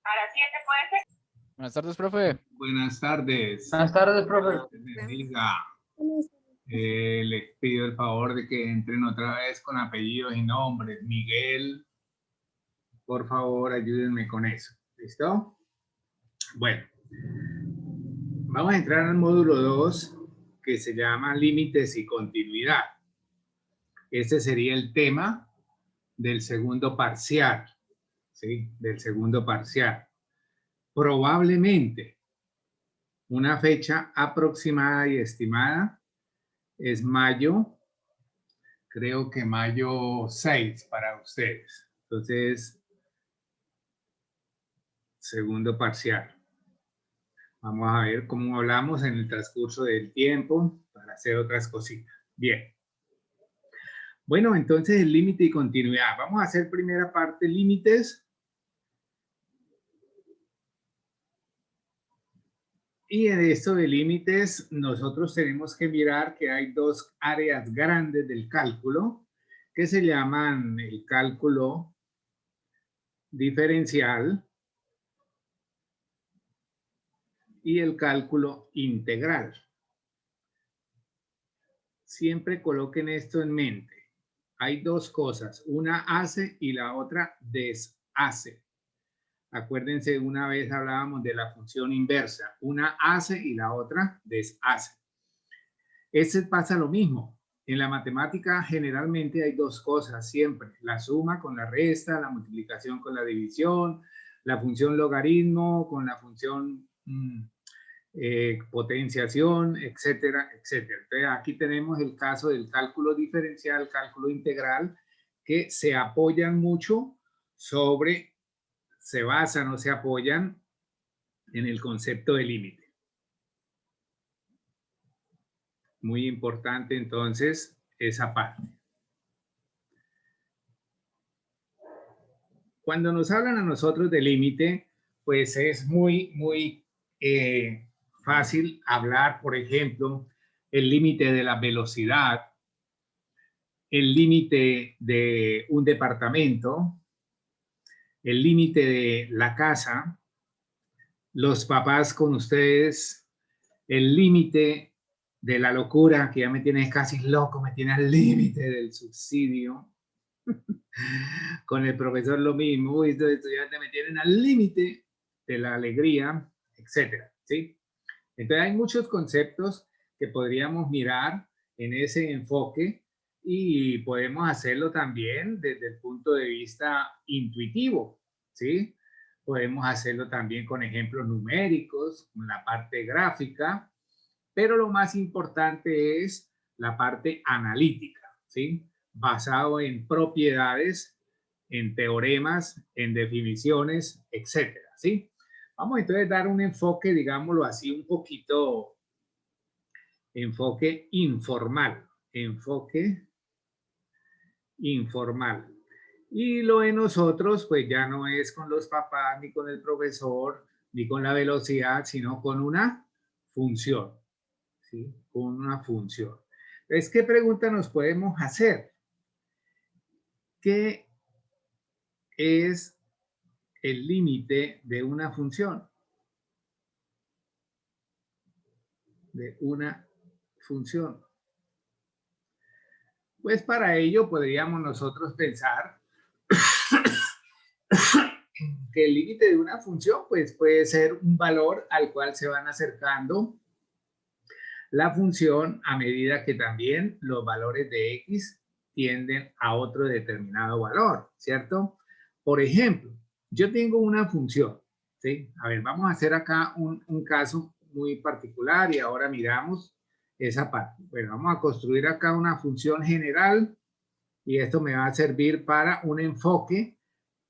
A las 7 puede ser. Buenas tardes, profe. Buenas tardes. Buenas tardes, profe. Bendiga. Les pido el favor de que entren otra vez con apellidos y nombres. Miguel, por favor, ayúdenme con eso. ¿Listo? Bueno, vamos a entrar al módulo 2, que se llama límites y continuidad. Este sería el tema del segundo parcial, ¿sí? Del segundo parcial. Probablemente una fecha aproximada y estimada es mayo, creo que mayo 6 para ustedes. Entonces, segundo parcial. Vamos a ver cómo hablamos en el transcurso del tiempo para hacer otras cositas. Bien. Bueno, entonces el límite y continuidad. Vamos a hacer primera parte, límites. Y en esto de límites, nosotros tenemos que mirar que hay dos áreas grandes del cálculo que se llaman el cálculo diferencial y el cálculo integral. Siempre coloquen esto en mente. Hay dos cosas, una hace y la otra deshace. Acuérdense, una vez hablábamos de la función inversa. Una hace y la otra deshace. Ese pasa lo mismo. En la matemática generalmente hay dos cosas siempre. La suma con la resta, la multiplicación con la división, la función logaritmo con la función potenciación, etcétera, etcétera. Entonces aquí tenemos el caso del cálculo diferencial, cálculo integral, que se apoyan mucho sobre, se basan o se apoyan en el concepto de límite. Muy importante entonces esa parte. Cuando nos hablan a nosotros de límite, pues es muy fácil hablar, por ejemplo, el límite de la velocidad, el límite de un departamento, el límite de la casa, los papás con ustedes, el límite de la locura, que ya me tiene casi loco, me tiene al límite del subsidio. Con el profesor lo mismo, uy, estos estudiantes me tienen al límite de la alegría, etcétera, ¿sí? Entonces hay muchos conceptos que podríamos mirar en ese enfoque y podemos hacerlo también desde el punto de vista intuitivo, ¿sí? Podemos hacerlo también con ejemplos numéricos, con la parte gráfica, pero lo más importante es la parte analítica, ¿sí? Basado en propiedades, en teoremas, en definiciones, etcétera, ¿sí? Vamos entonces a dar un enfoque, digámoslo así, un poquito, enfoque informal, Y lo de nosotros, pues ya no es con los papás, ni con el profesor, ni con la velocidad, sino con una función, ¿sí? Con una función. Entonces, ¿qué pregunta nos podemos hacer? ¿Qué es el límite de una función? De una función. Pues para ello podríamos nosotros pensar que el límite de una función pues puede ser un valor al cual se van acercando la función a medida que también los valores de x tienden a otro determinado valor, ¿cierto? Por ejemplo, yo tengo una función, ¿sí? A ver, vamos a hacer acá un caso muy particular y ahora miramos esa parte. Bueno, vamos a construir acá una función general y esto me va a servir para un enfoque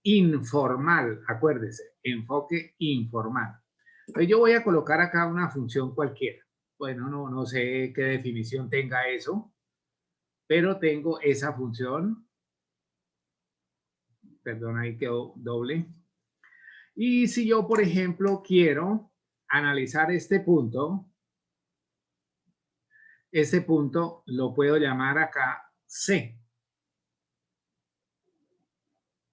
informal, acuérdese, enfoque informal. Entonces yo voy a colocar acá una función cualquiera. Bueno, no sé qué definición tenga eso, pero tengo esa función. Perdón, ahí quedó doble. Y si yo, por ejemplo, quiero analizar este punto lo puedo llamar acá C.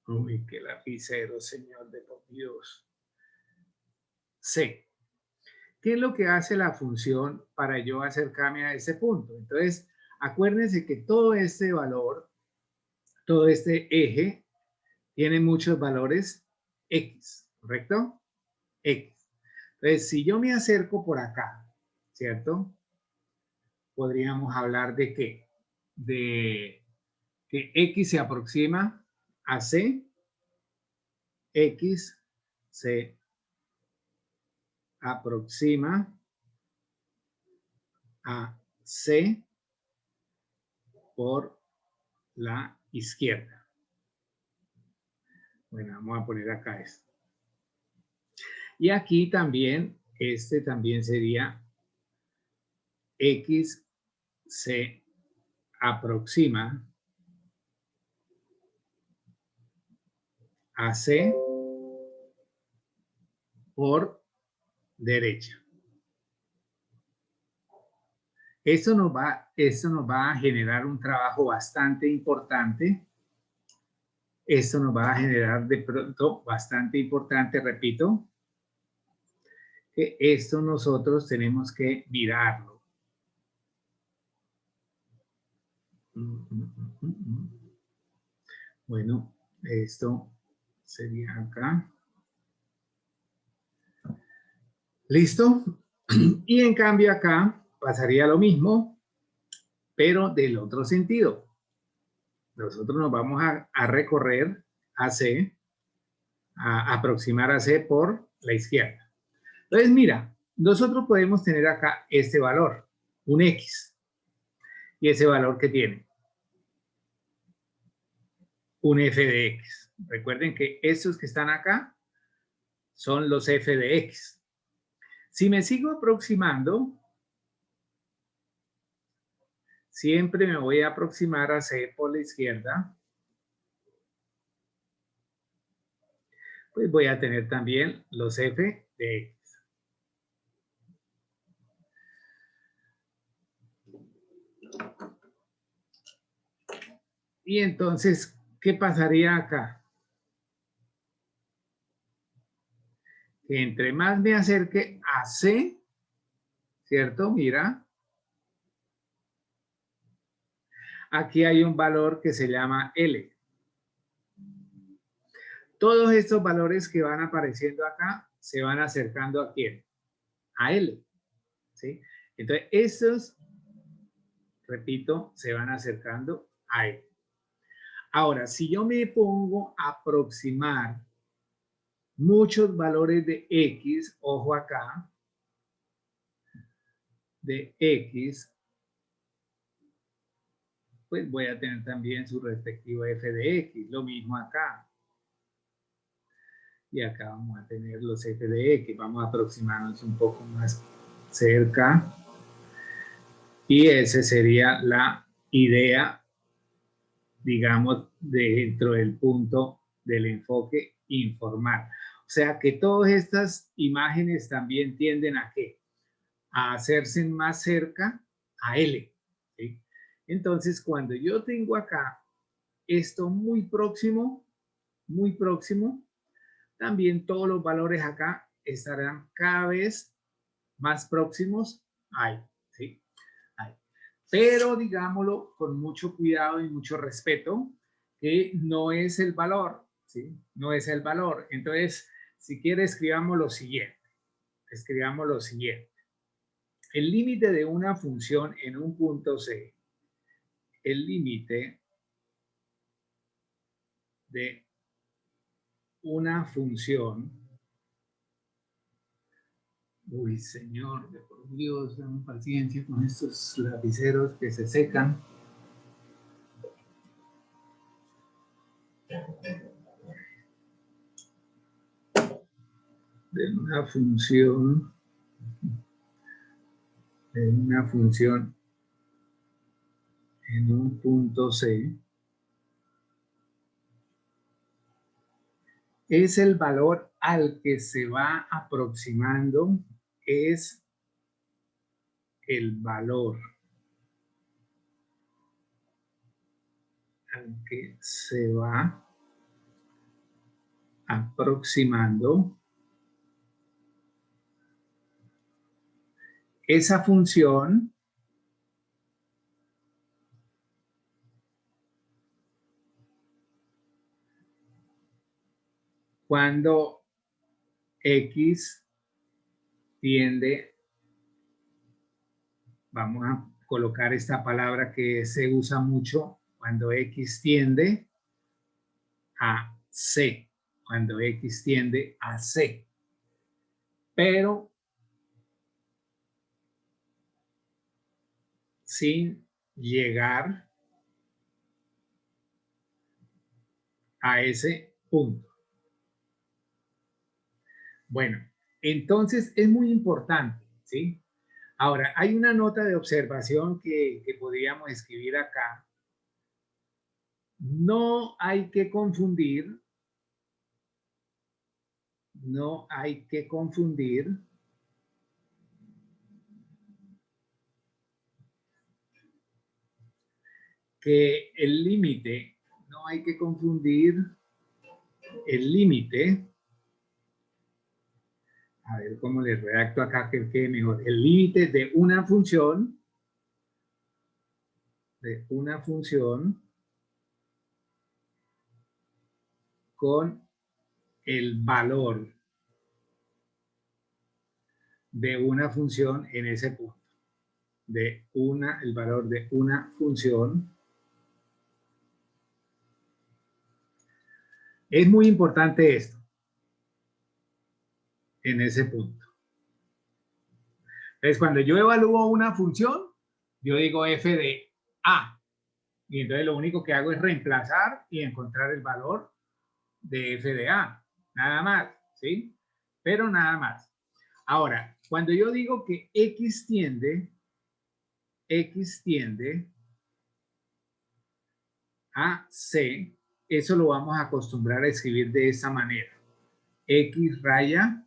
Uy, qué lapicero, señor de por Dios. C. ¿Qué es lo que hace la función para yo acercarme a ese punto? Entonces, acuérdense que todo este valor, todo este eje, tiene muchos valores X, ¿correcto? X. Entonces, si yo me acerco por acá, ¿cierto? Podríamos hablar de qué? De que X se aproxima a C, X se aproxima a C por la izquierda. Bueno, vamos a poner acá esto. Y aquí también, este también sería X se aproxima a C por derecha. Esto nos va a generar un trabajo bastante importante. Esto nos va a generar de pronto bastante importante, repito, que esto nosotros tenemos que mirarlo. Bueno, esto sería acá. ¿Listo? Y en cambio acá pasaría lo mismo, pero del otro sentido. Nosotros nos vamos a recorrer a C, a aproximar a C por la izquierda. Entonces, mira, nosotros podemos tener acá este valor, un X. ¿Y ese valor que tiene? Un f de x. Recuerden que estos que están acá son los f de x. Si me sigo aproximando, siempre me voy a aproximar a C por la izquierda. Pues voy a tener también los f de x. Y entonces, ¿qué pasaría acá? Que entre más me acerque a C, ¿cierto? Mira, aquí hay un valor que se llama L. Todos estos valores que van apareciendo acá se van acercando ¿a quién? A L. ¿Sí? Entonces, estos, repito, se van acercando a L. Ahora, si yo me pongo a aproximar muchos valores de X, ojo acá, de X, pues voy a tener también su respectivo f de x, lo mismo acá. Y acá vamos a tener los f de x, vamos a aproximarnos un poco más cerca. Y esa sería la idea, digamos, dentro del punto del enfoque informal. O sea que todas estas imágenes también tienden a ¿qué? A hacerse más cerca a L. ¿Sí? Entonces, cuando yo tengo acá esto muy próximo, también todos los valores acá estarán cada vez más próximos a L. ¿Sí? Pero digámoslo con mucho cuidado y mucho respeto, que no es el valor, ¿sí? No es el valor. Entonces, si quiere, escribamos lo siguiente. Escribamos lo siguiente. El límite de una función en un punto C, el límite de una función, uy señor, de por Dios, dame paciencia con estos lapiceros que se secan. De una función en un punto C es el valor al que se va aproximando, es el valor al que se va aproximando esa función cuando x tiende, vamos a colocar esta palabra que se usa mucho, cuando x tiende a c, cuando x tiende a c, pero sin llegar a ese punto. Bueno, entonces es muy importante, ¿sí? Ahora, hay una nota de observación que podríamos escribir acá. No hay que confundir, no hay que confundir que el límite, no hay que confundir el límite, a ver cómo le redacto acá que quede mejor, el límite de una función con el valor de una función en ese punto, el valor de una función. Es muy importante esto en ese punto. Entonces, cuando yo evalúo una función, yo digo f de a. Y entonces lo único que hago es reemplazar y encontrar el valor de f de a. Nada más, ¿sí? Pero nada más. Ahora, cuando yo digo que x tiende a c, eso lo vamos a acostumbrar a escribir de esta manera. X raya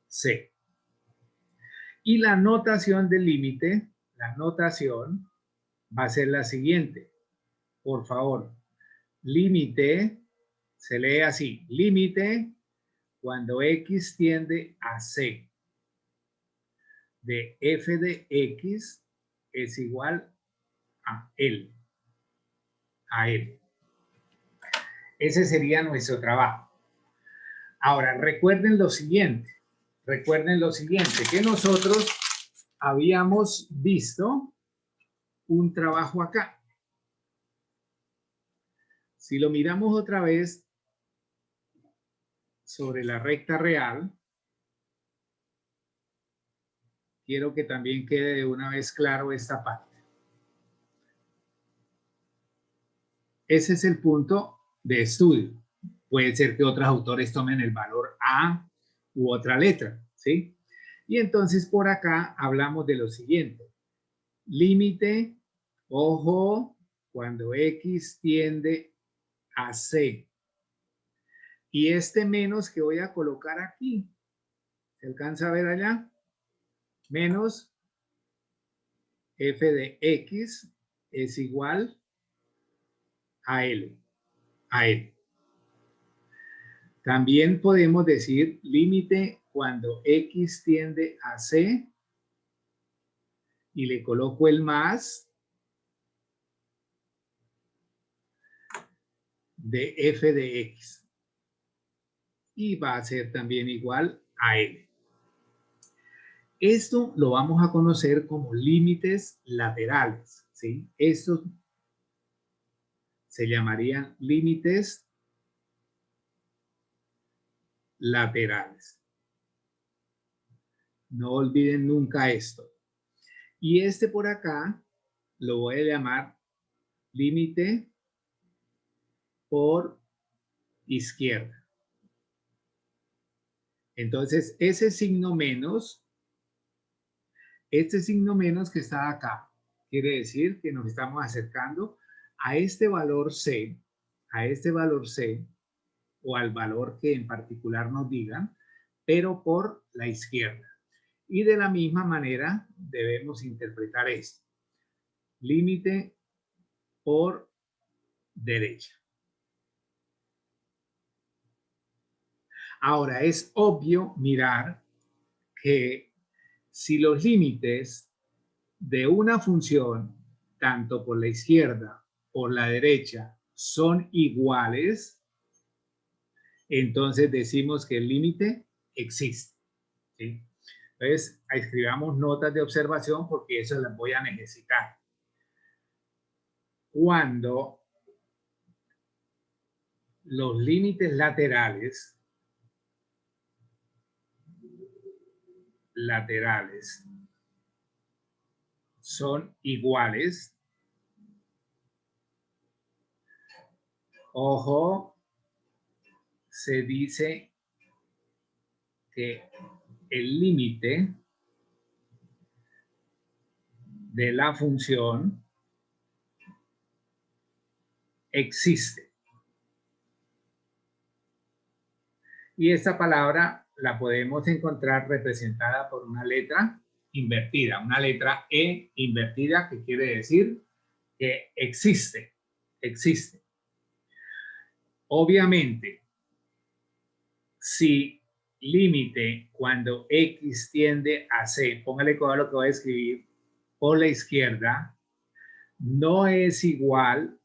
c. Y la notación del límite, la notación va a ser la siguiente. Por favor, límite, se lee así, límite cuando x tiende a c de f de x es igual a L. Ese sería nuestro trabajo. Ahora, recuerden lo siguiente, que nosotros habíamos visto un trabajo acá. Si lo miramos otra vez sobre la recta real, quiero que también quede de una vez claro esta parte. Ese es el punto de estudio. Puede ser que otros autores tomen el valor A u otra letra, ¿sí? Y entonces por acá hablamos de lo siguiente. Límite, ojo, cuando X tiende a C. Y este menos que voy a colocar aquí, ¿se alcanza a ver allá? Menos f de X es igual a L. También podemos decir límite cuando X tiende a C y le coloco el más de f de X. Y va a ser también igual a L. Esto lo vamos a conocer como límites laterales, ¿sí? Estos se llamarían límites laterales. No olviden nunca esto. Y este por acá lo voy a llamar límite por izquierda. Entonces, ese signo menos, este signo menos que está acá, quiere decir que nos estamos acercando a este valor C, o al valor que en particular nos digan, pero por la izquierda. Y de la misma manera debemos interpretar esto. Límite por derecha. Ahora, es obvio mirar que si los límites de una función, tanto por la izquierda o por la derecha, son iguales, entonces decimos que el límite existe, ¿sí? Entonces, escribamos notas de observación porque eso las voy a necesitar. Cuando los límites laterales son iguales, ojo, se dice que el límite de la función existe. Y esta palabra la podemos encontrar representada por una letra invertida, una letra E invertida, que quiere decir que existe, existe. Obviamente, si límite cuando X tiende a C, póngale cuidado lo que voy a escribir, por la izquierda, no es igual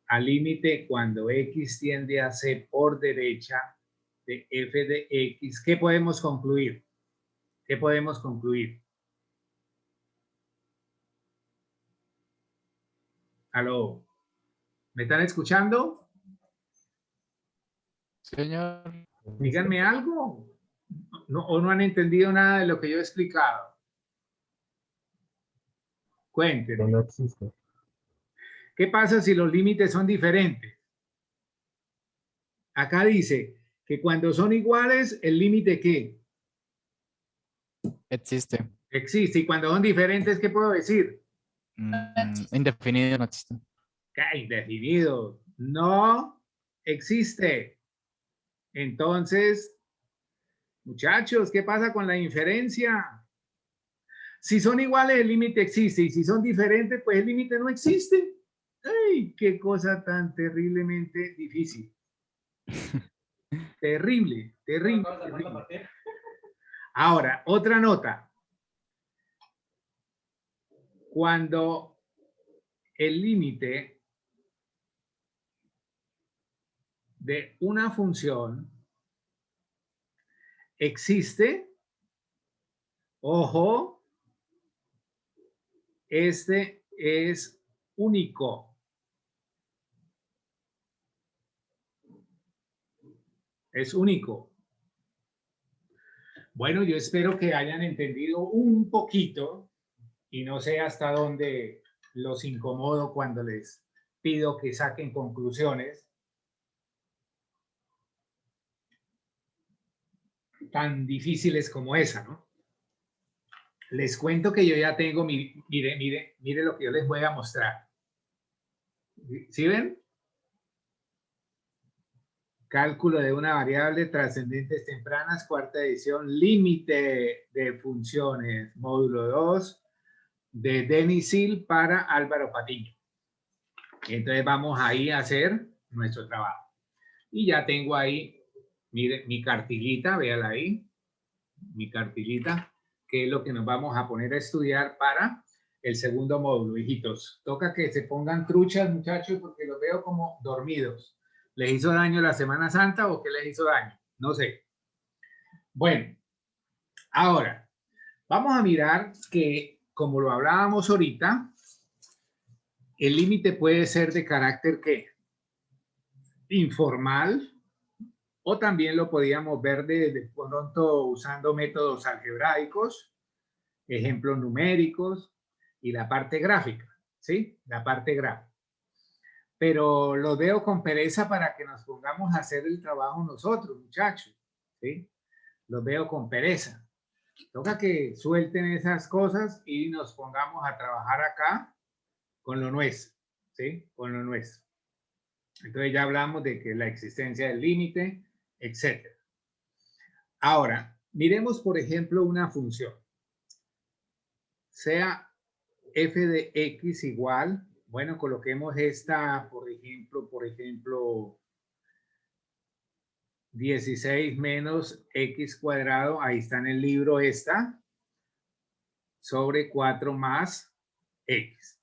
al límite cuando X tiende a C por derecha de f de X, ¿qué podemos concluir? ¿Qué podemos concluir? ¿Aló? ¿Me están escuchando? Señor. Díganme algo. ¿No, o no han entendido nada de lo que yo he explicado? Cuéntenme. No existe. ¿Qué pasa si los límites son diferentes? Acá dice que cuando son iguales, el límite ¿qué? Existe. Existe. Y cuando son diferentes, ¿qué puedo decir? Indefinido no existe. ¿Qué? Indefinido. No existe. Entonces, muchachos, ¿qué pasa con la inferencia? Si son iguales, el límite existe. Y si son diferentes, pues el límite no existe. ¡Ay, qué cosa tan terriblemente difícil! Terrible, terrible, terrible. Ahora, otra nota. Cuando el límite de una función existe, ojo, este es único. Es único. Bueno, yo espero que hayan entendido un poquito y no sé hasta dónde los incomodo cuando les pido que saquen conclusiones tan difíciles como esa, ¿no? Les cuento que yo ya tengo, mire lo que yo les voy a mostrar. ¿Sí ven? Cálculo de una variable, trascendentes tempranas, cuarta edición, límite de funciones, módulo 2, de Denis Sil para Álvaro Patiño. Entonces vamos ahí a hacer nuestro trabajo. Y ya tengo ahí, mire, mi cartilita, véala ahí, mi cartilita, que es lo que nos vamos a poner a estudiar para el segundo módulo, hijitos. Toca que se pongan truchas, muchachos, porque los veo como dormidos. ¿Les hizo daño la Semana Santa o qué les hizo daño? No sé. Bueno, ahora, vamos a mirar que, como lo hablábamos ahorita, el límite puede ser de carácter ¿qué? Informal, o también lo podíamos ver de pronto usando métodos algebraicos, ejemplos numéricos y la parte gráfica, ¿sí? La parte gráfica. Pero lo veo con pereza para que nos pongamos a hacer el trabajo nosotros, muchachos, ¿sí? Los veo con pereza. Toca que suelten esas cosas y nos pongamos a trabajar acá con lo nuestro, ¿sí? Con lo nuestro. Entonces ya hablamos de que la existencia del límite, etc. Ahora, miremos, por ejemplo, una función. Sea f de x igual, bueno, coloquemos esta, por ejemplo, 16 menos x cuadrado, ahí está en el libro esta, sobre 4 más x.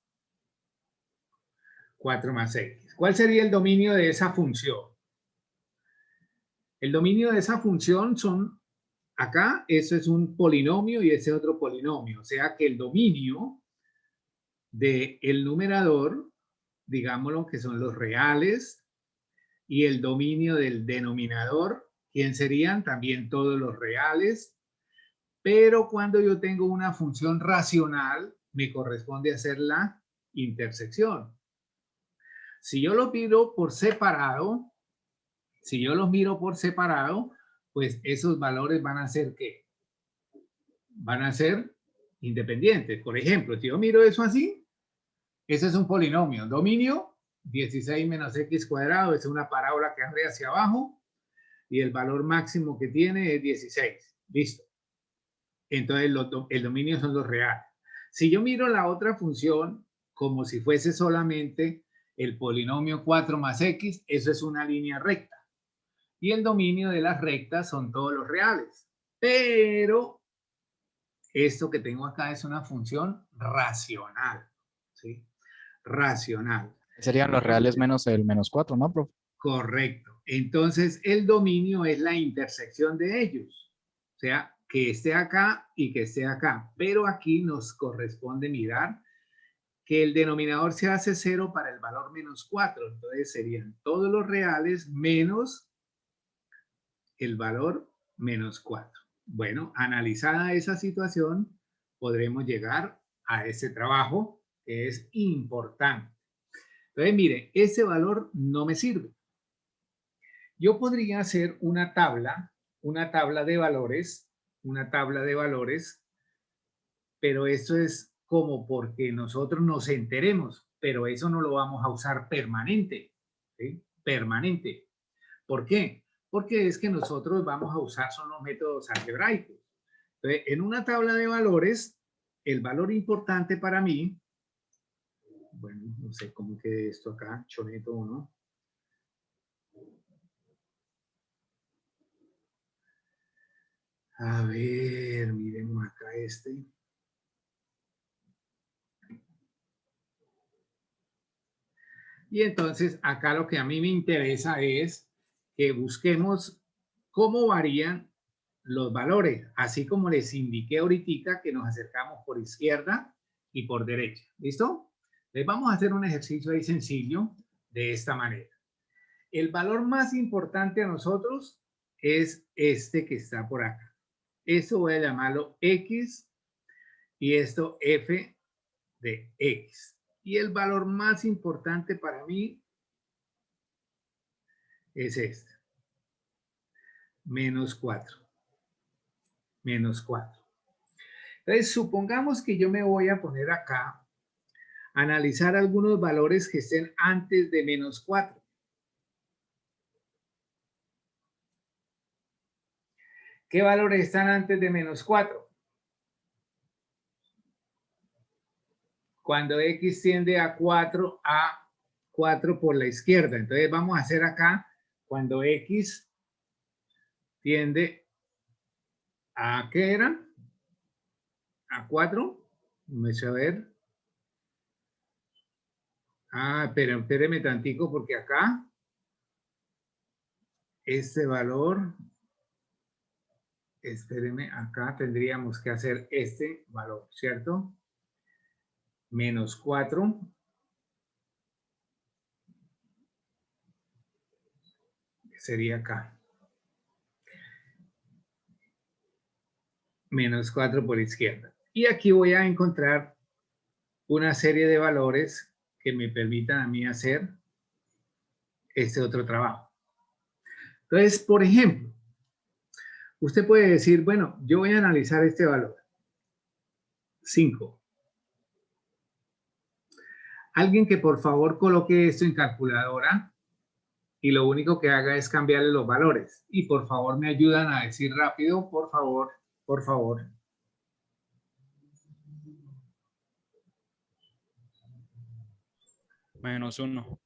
4 más x. ¿Cuál sería el dominio de esa función? El dominio de esa función son, acá, eso es un polinomio y ese es otro polinomio. O sea que el dominio del numerador, digámoslo que son los reales, y el dominio del denominador, ¿quién serían? También todos los reales. Pero cuando yo tengo una función racional, me corresponde hacer la intersección. Si yo lo miro por separado, pues esos valores van a ser ¿qué? Van a ser independientes. Por ejemplo, si yo miro eso así, ese es un polinomio. Dominio, 16 menos x cuadrado, es una parábola que abre hacia abajo y el valor máximo que tiene es 16. Listo. Entonces el dominio son los reales. Si yo miro la otra función como si fuese solamente el polinomio 4 más x, eso es una línea recta. Y el dominio de las rectas son todos los reales. Pero esto que tengo acá es una función racional. ¿Sí? Racional. Serían los reales menos el menos 4, ¿no, profe? Correcto. Entonces el dominio es la intersección de ellos. O sea, que esté acá y que esté acá. Pero aquí nos corresponde mirar que el denominador se hace 0 para el valor menos 4. Entonces serían todos los reales menos el valor menos 4. Bueno, analizada esa situación, podremos llegar a ese trabajo que es importante. Entonces, mire, ese valor no me sirve. Yo podría hacer una tabla de valores, pero esto es como porque nosotros nos enteremos, pero eso no lo vamos a usar permanente, ¿sí? Permanente. ¿Por qué? Porque es que nosotros vamos a usar son los métodos algebraicos. Entonces, en una tabla de valores, el valor importante para mí, bueno, no sé cómo quede esto acá, choneto o no. A ver, miremos acá este. Y entonces acá lo que a mí me interesa es que busquemos cómo varían los valores, así como les indiqué ahorita que nos acercamos por izquierda y por derecha. ¿Listo? Les vamos a hacer un ejercicio ahí sencillo de esta manera. El valor más importante a nosotros es este que está por acá. Esto voy a llamarlo X y esto F de X. Y el valor más importante para mí es este. Menos 4. Menos 4. Entonces, supongamos que yo me voy a poner acá a analizar algunos valores que estén antes de menos 4. ¿Qué valores están antes de menos 4? Cuando X tiende a 4 por la izquierda. Entonces vamos a hacer acá cuando X tiende a, ¿qué era? A 4. Vamos a ver. Pero espéreme tantico porque acá este valor, espéreme, acá tendríamos que hacer este valor, ¿cierto? Menos 4. Sería acá. Menos 4 por izquierda. Y aquí voy a encontrar una serie de valores que me permitan a mí hacer este otro trabajo. Entonces, por ejemplo, usted puede decir, bueno, yo voy a analizar este valor. 5. Alguien que por favor coloque esto en calculadora y lo único que haga es cambiarle los valores. Y por favor me ayudan a decir rápido, por favor, por favor. Menos 1.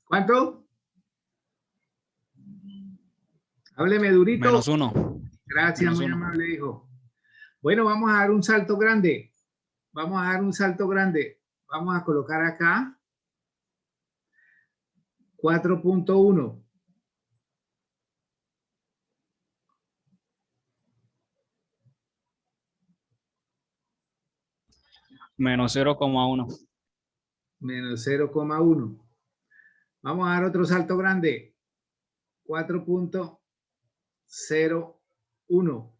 ¿Cuánto? Hábleme durito. Menos 1. Gracias, Menos muy 1. amable, hijo. Bueno, vamos a dar un salto grande. vamos a dar un salto grande. Vamos a colocar acá 4.1. Menos 0,1. Menos 0,1. Vamos a dar otro salto grande. 4.01.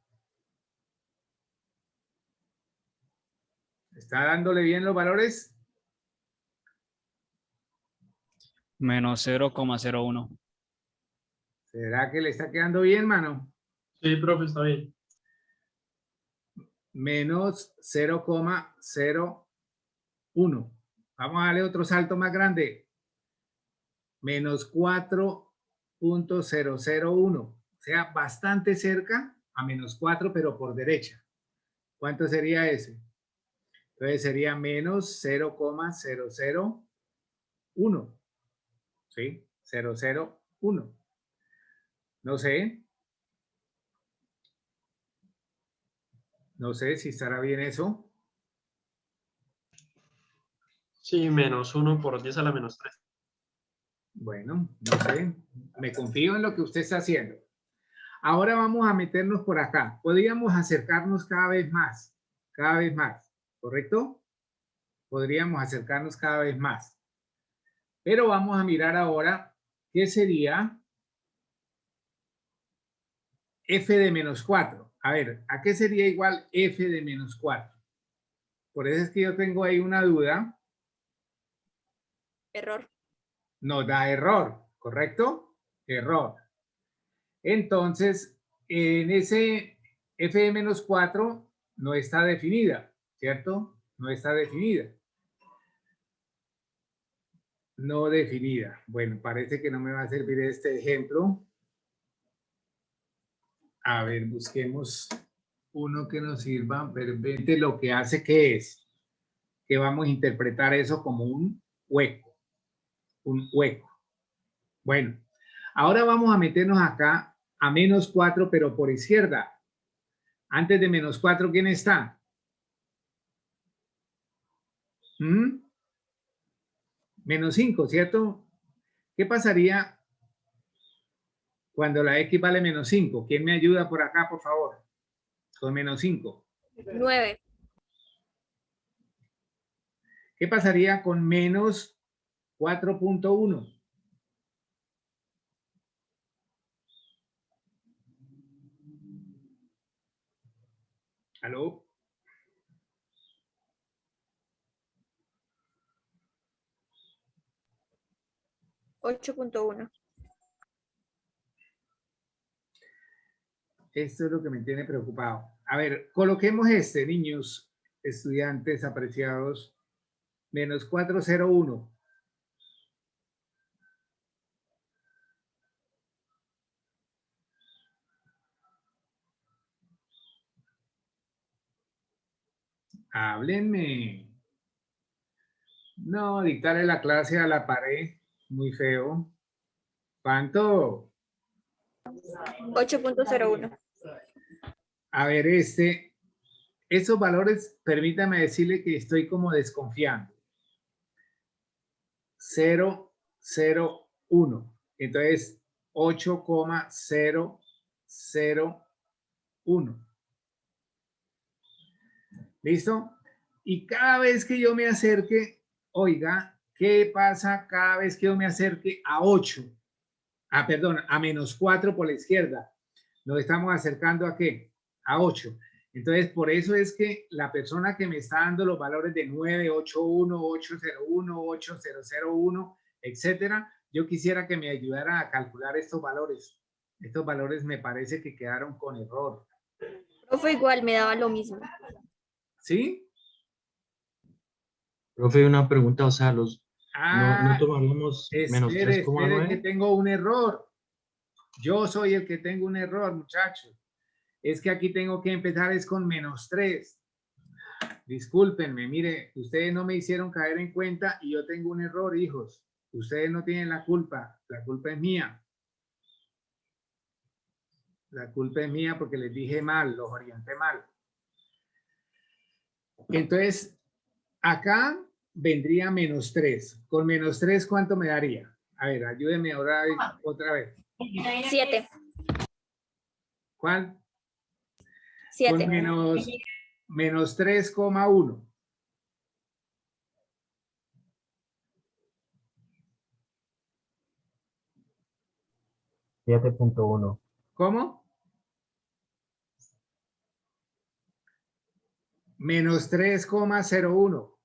¿Está dándole bien los valores? Menos 0,01. ¿Será que le está quedando bien, mano? Sí, profe, está bien. Menos 0,01. Vamos a darle otro salto más grande. Menos 4.001. O sea, bastante cerca a menos 4, pero por derecha. ¿Cuánto sería ese? Entonces sería menos 0,001. ¿Sí? 001. No sé. No sé si estará bien eso. Sí, menos 1 por 10 a la menos 3. Bueno, no sé. Me confío en lo que usted está haciendo. Ahora vamos a meternos por acá. Podríamos acercarnos cada vez más. Cada vez más. ¿Correcto? Podríamos acercarnos cada vez más. Pero vamos a mirar ahora qué sería f de menos 4. A ver, ¿a qué sería igual f de menos 4? Por eso es que yo tengo ahí una duda. Error. Nos da error, ¿correcto? Error. Entonces, en ese f de menos 4 no está definida, ¿cierto? No está definida. No definida. Bueno, parece que no me va a servir este ejemplo. A ver, busquemos uno que nos sirva. Veramente lo que hace que es que vamos a interpretar eso como un hueco. Un hueco. Bueno, ahora vamos a meternos acá a menos 4, pero por izquierda. Antes de menos 4, ¿quién está? ¿Mm? Menos 5, ¿cierto? ¿Qué pasaría cuando la X vale menos 5? ¿Quién me ayuda por acá, por favor? Con menos 5. 9. ¿Qué pasaría con menos 4.1? ¿Aló? $8.1. Esto es lo que me tiene preocupado. A ver, coloquemos este, niños, estudiantes apreciados, menos 401. Háblenme. No, dictarle la clase a la pared, muy feo. ¿Cuánto? 8.01. A ver, estos valores, permítame decirle que estoy como desconfiando. 001. Entonces, 8,001. ¿Listo? Y cada vez que yo me acerque, oiga, ¿qué pasa cada vez que yo me acerque a 8? Ah, perdón, a menos 4 por la izquierda. Nos estamos acercando a ¿qué? A 8. Entonces, por eso es que la persona que me está dando los valores de 981, 801, 8001, etcétera, yo quisiera que me ayudara a calcular estos valores. Estos valores me parece que quedaron con error. Profe, igual me daba lo mismo. ¿Sí? Profe, una pregunta, o sea, no Ah, tomaríamos menos espere que 3,9. tengo un error. Yo soy el que tengo un error, muchachos. Es que aquí tengo que empezar es con menos 3. Discúlpenme, mire, ustedes no me hicieron caer en cuenta y yo tengo un error, hijos. Ustedes no tienen la culpa es mía. La culpa es mía porque les dije mal, los orienté mal. Entonces, acá vendría menos 3. Con menos 3, ¿cuánto me daría? A ver, ayúdenme ahora otra vez. 7. ¿Cuál? 7. Con menos 3,1. 7.1. ¿Cómo? Menos 3,01.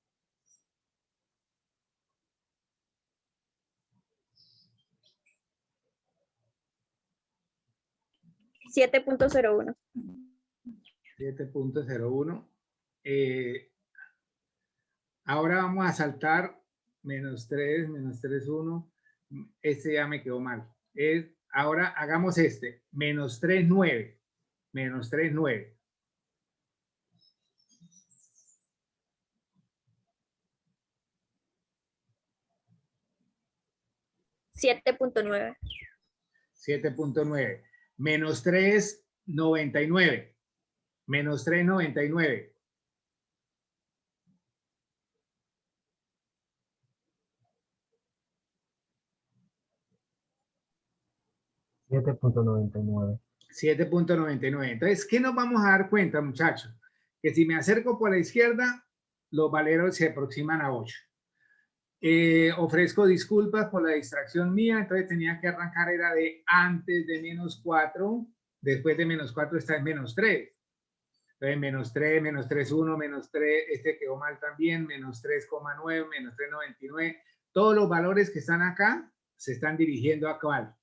Siete punto 0,1. 7,01. Ahora vamos a saltar menos 3, menos 3,1. Este ya me quedó mal. Ahora hagamos este. Menos 3,9. Menos 3,9. 7.9. 7,9. Menos 3,99. Menos 3,99. 7.99. 7,99. Entonces, ¿qué nos vamos a dar cuenta, muchachos? Que si me acerco por la izquierda, los valeros se aproximan a 8. Ofrezco disculpas por la distracción mía, entonces tenía que arrancar, era de antes de menos 4, después de menos 4 está en menos 3. Entonces, menos 3, menos 3,1, menos 3, este quedó mal también, menos 3,9, menos 3,99. Todos los valores que están acá se están dirigiendo a cuál?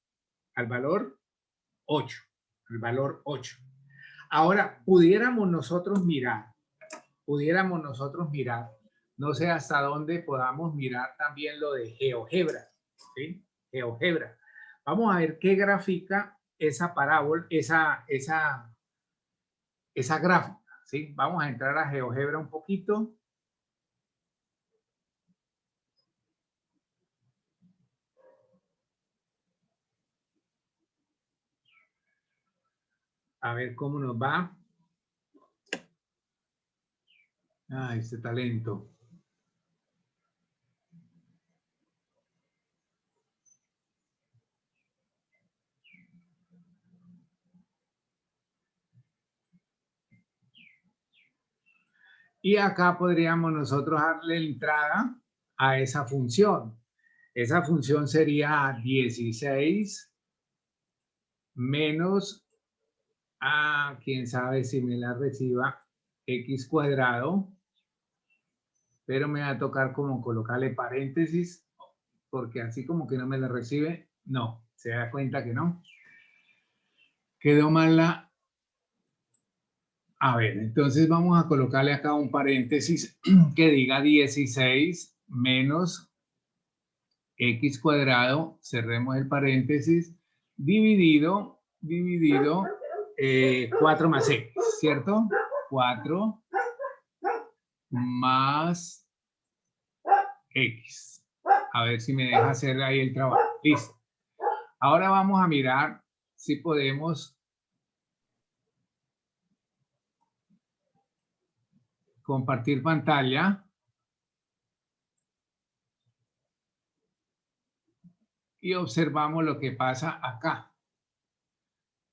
Al valor 8. El valor 8. Ahora, pudiéramos nosotros mirar, no sé hasta dónde podamos mirar también lo de GeoGebra, ¿sí? GeoGebra. Vamos a ver qué grafica esa parábola, esa gráfica, ¿sí? Vamos a entrar a GeoGebra un poquito. A ver cómo nos va. Ah, este talento. Y acá podríamos nosotros darle entrada a esa función. Esa función sería 16 menos, quién sabe si me la reciba, x cuadrado, pero me va a tocar como colocarle paréntesis, porque así como que no me la recibe, no, se da cuenta que no. Quedó mal la... A ver, entonces vamos a colocarle acá un paréntesis que diga 16 menos x cuadrado, cerremos el paréntesis, dividido 4 más x, ¿cierto? 4 más x. A ver si me deja hacer ahí el trabajo. Listo. Ahora vamos a mirar si podemos compartir pantalla. Y observamos lo que pasa acá.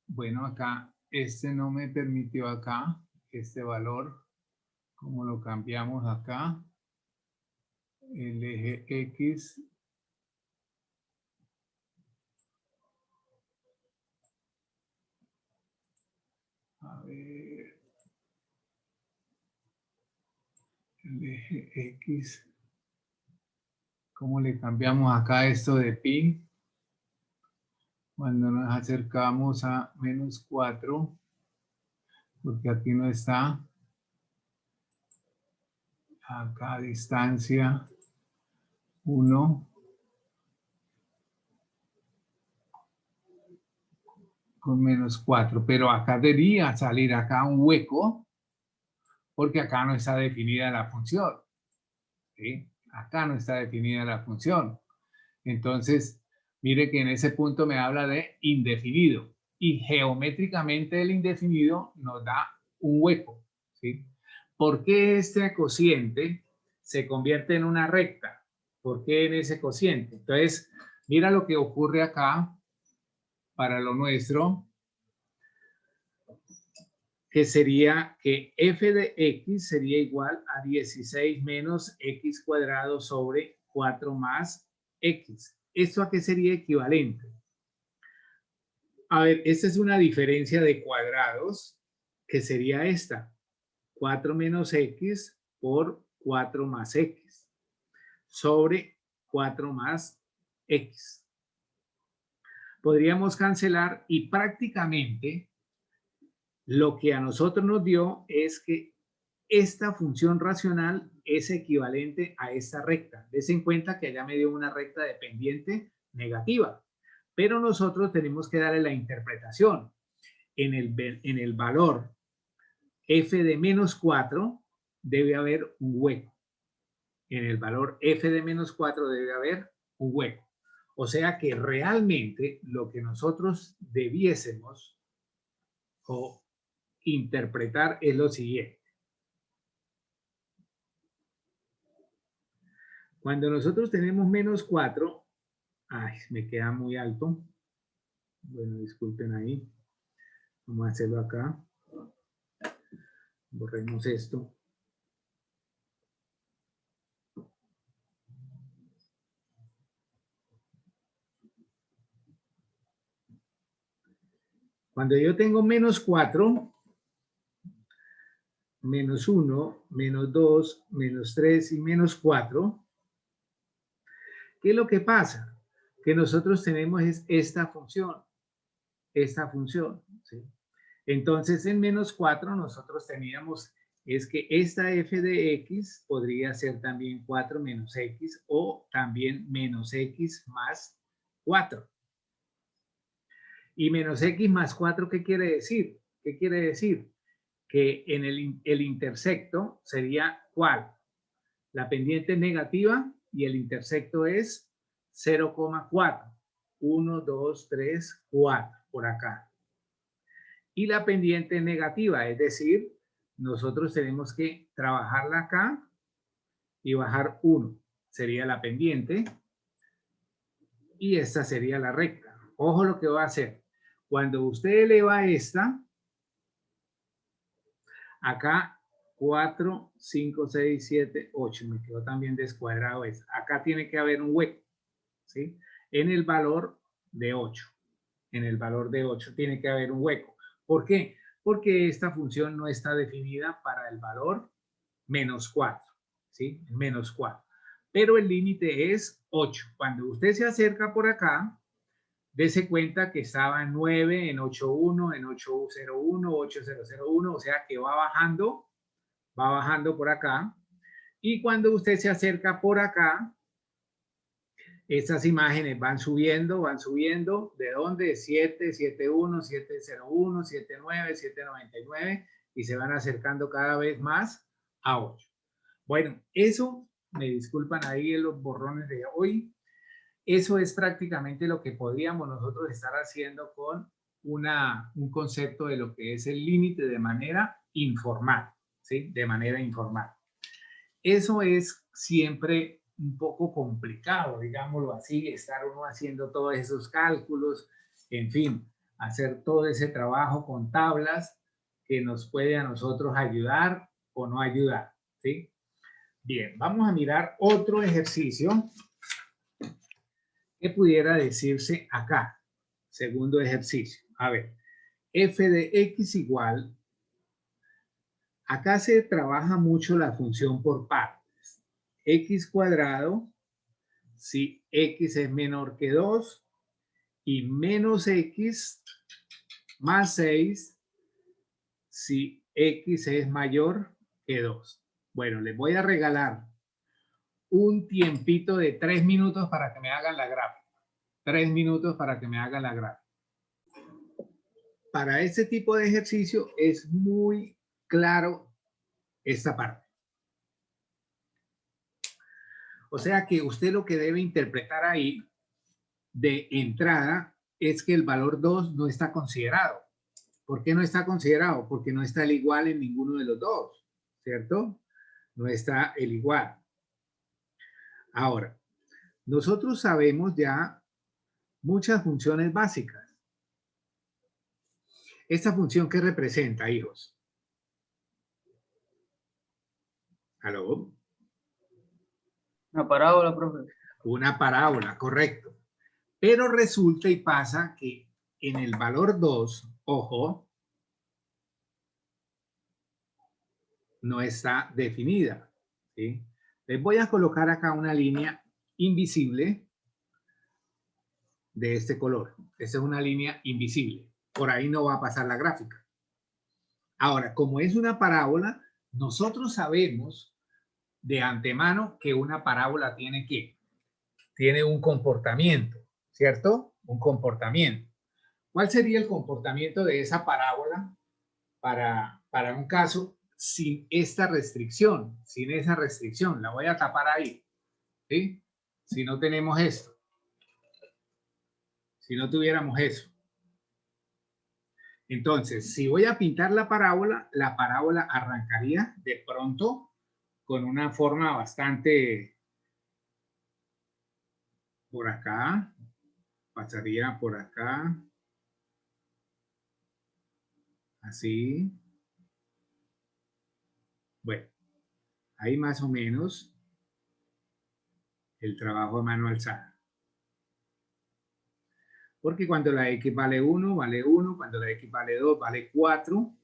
Bueno, acá este no me permitió acá, este valor, como lo cambiamos acá, el eje X. A ver, el eje X. ¿Cómo le cambiamos acá esto de pi? Cuando nos acercamos a menos 4, porque aquí no está. Acá a distancia 1. Con menos 4, pero acá debería salir acá un hueco, porque acá no está definida la función. ¿Sí? Acá no está definida la función. Entonces, mire que en ese punto me habla de indefinido. Y geométricamente el indefinido nos da un hueco. ¿Sí? ¿Por qué este cociente se convierte en una recta. ¿Por qué en ese cociente? Entonces, mira lo que ocurre acá para lo nuestro, que sería que f de x sería igual a 16 menos x cuadrado sobre 4 más x. ¿Esto a qué sería equivalente? A ver, esta es una diferencia de cuadrados que sería esta. 4 menos x por 4 más x sobre 4 más x. Podríamos cancelar y prácticamente lo que a nosotros nos dio es que esta función racional es equivalente a esta recta. Des en cuenta que allá me dio una recta de pendiente negativa, pero nosotros tenemos que darle la interpretación. En el valor f de menos 4 debe haber un hueco. En el valor f de menos 4 debe haber un hueco. O sea que realmente lo que nosotros debiésemos o interpretar es lo siguiente. Cuando nosotros tenemos menos 4, ay, me queda muy alto. Bueno, disculpen ahí. Vamos a hacerlo acá. Borremos esto. Cuando yo tengo menos 4, menos 1, menos 2, menos 3 y menos 4, ¿qué es lo que pasa? Que nosotros tenemos esta función, ¿sí? Entonces, en menos 4 nosotros teníamos, es que esta f de x podría ser también 4 menos x o también menos x más 4. Y menos x más 4, ¿qué quiere decir? ¿Qué quiere decir? Que en el intersecto sería ¿cuál? La pendiente es negativa y el intersecto es 0,4. 1, 2, 3, 4 por acá. Y la pendiente es negativa, es decir, nosotros tenemos que trabajarla acá y bajar 1. Sería la pendiente y esta sería la recta. Ojo lo que va a hacer. Cuando usted eleva esta, acá 4, 5, 6, 7, 8. Me quedó también descuadrado esto. Acá tiene que haber un hueco, ¿sí? En el valor de 8. En el valor de 8 tiene que haber un hueco. ¿Por qué? Porque esta función no está definida para el valor menos 4, ¿sí? Menos 4. Pero el límite es 8. Cuando usted se acerca por acá, dese cuenta que estaba en 9, en 8.1, en 8.01, 8.001, o sea que va bajando por acá. Y cuando usted se acerca por acá, estas imágenes van subiendo. ¿De dónde? 7, 7.1, 7.01, 7.9, 7.99 y se van acercando cada vez más a 8. Bueno, eso, me disculpan ahí en los borrones de hoy, eso es prácticamente lo que podríamos nosotros estar haciendo con un concepto de lo que es el límite de manera informal, ¿sí? De manera informal. Eso es siempre un poco complicado, digámoslo así, estar uno haciendo todos esos cálculos, en fin, hacer todo ese trabajo con tablas que nos puede a nosotros ayudar o no ayudar, ¿sí? Bien, vamos a mirar otro ejercicio que pudiera decirse acá. Segundo ejercicio. A ver, f de x igual. Acá se trabaja mucho la función por partes. X cuadrado, si x es menor que 2, y menos x más 6, si x es mayor que 2. Bueno, les voy a regalar un tiempito de 3 minutos para que me hagan la gráfica. 3 minutos para que me hagan la gráfica. Para este tipo de ejercicio es muy claro esta parte. O sea que usted lo que debe interpretar ahí de entrada es que el valor 2 no está considerado. ¿Por qué no está considerado? Porque no está el igual en ninguno de los dos, ¿cierto? No está el igual. Ahora, nosotros sabemos ya muchas funciones básicas. ¿Esta función qué representa, hijos? ¿Aló? Una parábola, profe. Una parábola, correcto. Pero resulta y pasa que en el valor 2, ojo, no está definida, ¿sí? Les voy a colocar acá una línea invisible de este color. Esta es una línea invisible. Por ahí no va a pasar la gráfica. Ahora, como es una parábola, nosotros sabemos de antemano que una parábola tiene ¿qué? Tiene un comportamiento, ¿cierto? Un comportamiento. ¿Cuál sería el comportamiento de esa parábola para un caso sin esta restricción? Sin esa restricción, la voy a tapar ahí, ¿sí? Si no tenemos esto, si no tuviéramos eso. Entonces, si voy a pintar la parábola arrancaría de pronto con una forma bastante por acá, pasaría por acá, así. Bueno, ahí más o menos el trabajo a mano alzada. Porque cuando la X vale 1, vale 1. Cuando la X vale 2, vale 4.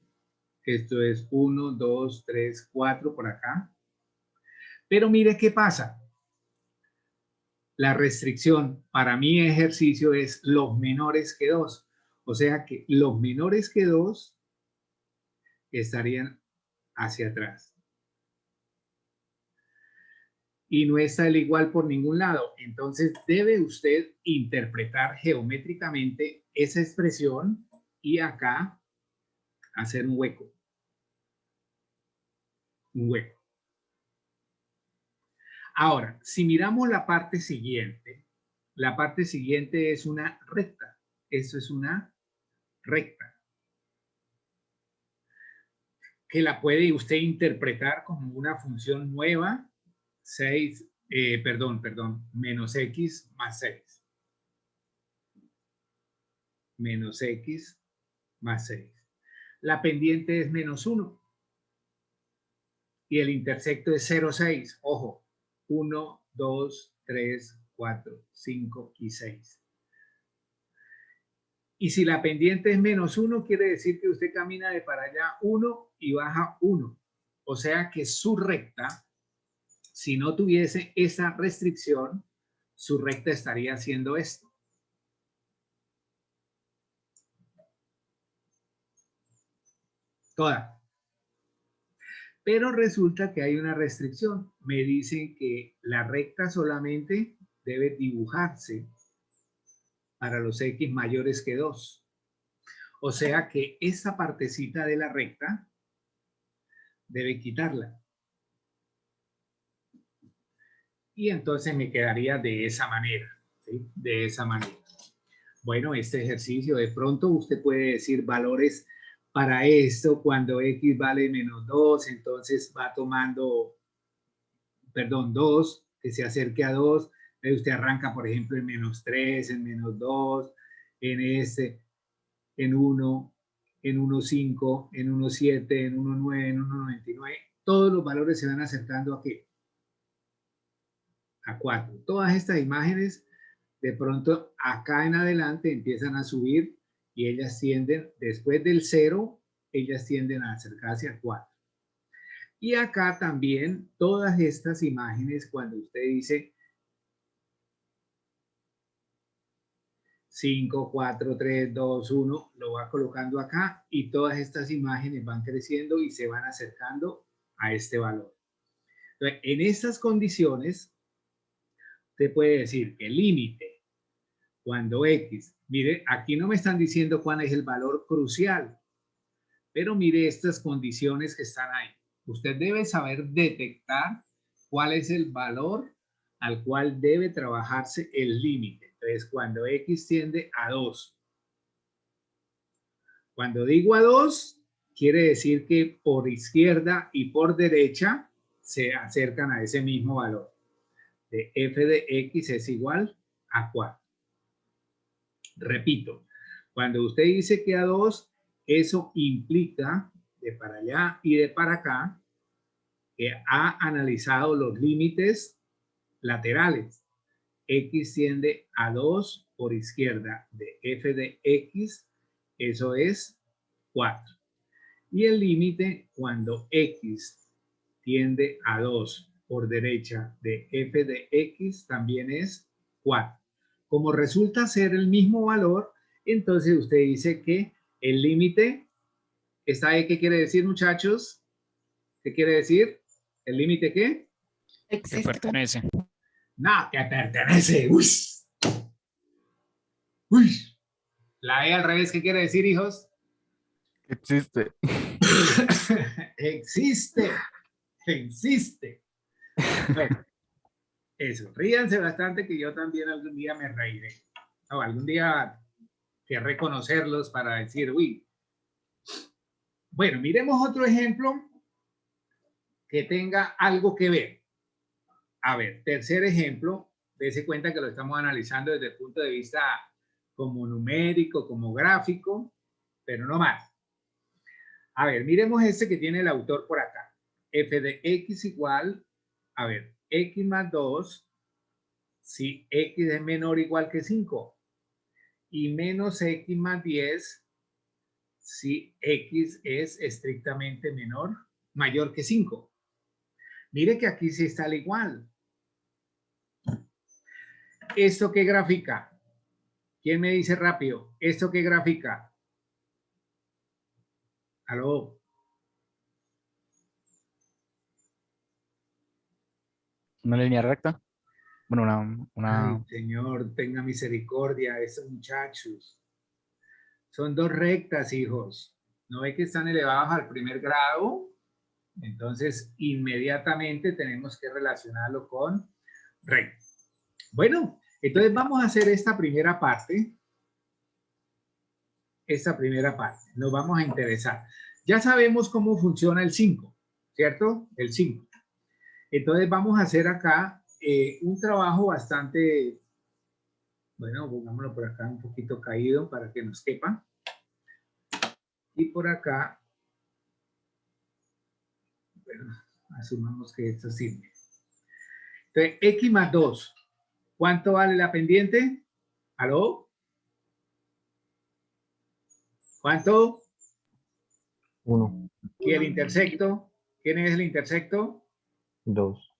Esto es 1, 2, 3, 4 por acá. Pero mire qué pasa. La restricción para mi ejercicio es los menores que 2. O sea que los menores que 2 estarían hacia atrás. Y no está el igual por ningún lado. Entonces debe usted interpretar geométricamente esa expresión y acá hacer un hueco. Un hueco. Ahora, si miramos la parte siguiente es una recta. Eso es una recta. Que la puede usted interpretar como una función nueva, menos x más 6. Menos x más 6. La pendiente es menos 1. Y el intersecto es 0, 6. Ojo, 1, 2, 3, 4, 5 y 6. Y si la pendiente es menos 1, quiere decir que usted camina de para allá 1 y baja 1. O sea que su recta, si no tuviese esa restricción, su recta estaría haciendo esto. Toda. Pero resulta que hay una restricción. Me dicen que la recta solamente debe dibujarse para los X mayores que 2. O sea que esta partecita de la recta debe quitarla. Y entonces me quedaría de esa manera, ¿sí? De esa manera. Bueno, este ejercicio, de pronto usted puede decir valores para esto, cuando X vale menos 2, entonces va tomando, 2, que se acerque a 2, usted arranca, por ejemplo, en menos 3, en menos 2, en este, en 1, en 1,5, en 1,7, en 1,9, en 1,99. Todos los valores se van acercando ¿a qué? A 4. Todas estas imágenes, de pronto, acá en adelante empiezan a subir y ellas tienden, después del 0, ellas tienden a acercarse a 4. Y acá también, todas estas imágenes, cuando usted dice 5, 4, 3, 2, 1, lo va colocando acá y todas estas imágenes van creciendo y se van acercando a este valor. Entonces, en estas condiciones, usted puede decir que el límite, cuando X, mire, aquí no me están diciendo cuál es el valor crucial, pero mire estas condiciones que están ahí. Usted debe saber detectar cuál es el valor al cual debe trabajarse el límite. Entonces, cuando X tiende a 2. Cuando digo a 2, quiere decir que por izquierda y por derecha se acercan a ese mismo valor. de f de x es igual a 4. Repito, cuando usted dice que a 2, eso implica de para allá y de para acá que ha analizado los límites laterales. X tiende a 2 por izquierda de f de x, eso es 4. Y el límite cuando x tiende a 2 por derecha de f de x también es 4. Como resulta ser el mismo valor, entonces usted dice que el límite está ahí. ¿Qué quiere decir, muchachos? ¿Qué quiere decir? ¿El límite qué? Que pertenece. No, que pertenece. Uy. Uy. La E al revés, ¿qué quiere decir, hijos? Existe. Existe. Existe. Bueno, eso. Ríanse bastante que yo también algún día me reiré. O algún día que reconocerlos para decir, uy. Bueno, miremos otro ejemplo que tenga algo que ver. A ver, tercer ejemplo, dése cuenta que lo estamos analizando desde el punto de vista como numérico, como gráfico, pero no más. A ver, miremos este que tiene el autor por acá. F de x igual, a ver, x más 2, si x es menor o igual que 5. Y menos x más 10, si x es estrictamente mayor que 5. Mire que aquí sí está al igual. ¿Esto qué grafica? ¿Quién me dice rápido? ¿Esto qué grafica? ¿Aló? Una línea recta. Bueno, Ay, Señor, tenga misericordia de esos muchachos. Son dos rectas, hijos. ¿No ve que están elevados al primer grado? Entonces, inmediatamente tenemos que relacionarlo con recta. Bueno, entonces vamos a hacer esta primera parte. Esta primera parte. Nos vamos a interesar. Ya sabemos cómo funciona el 5, ¿cierto? El 5. Entonces vamos a hacer acá un trabajo bastante, bueno, pongámoslo por acá un poquito caído para que nos quepa. Y por acá, bueno, asumamos que esto sirve. Entonces, x más 2. ¿Cuánto vale la pendiente? ¿Aló? ¿Cuánto? 1, ¿Y el intersecto? ¿Quién es el intersecto? 2.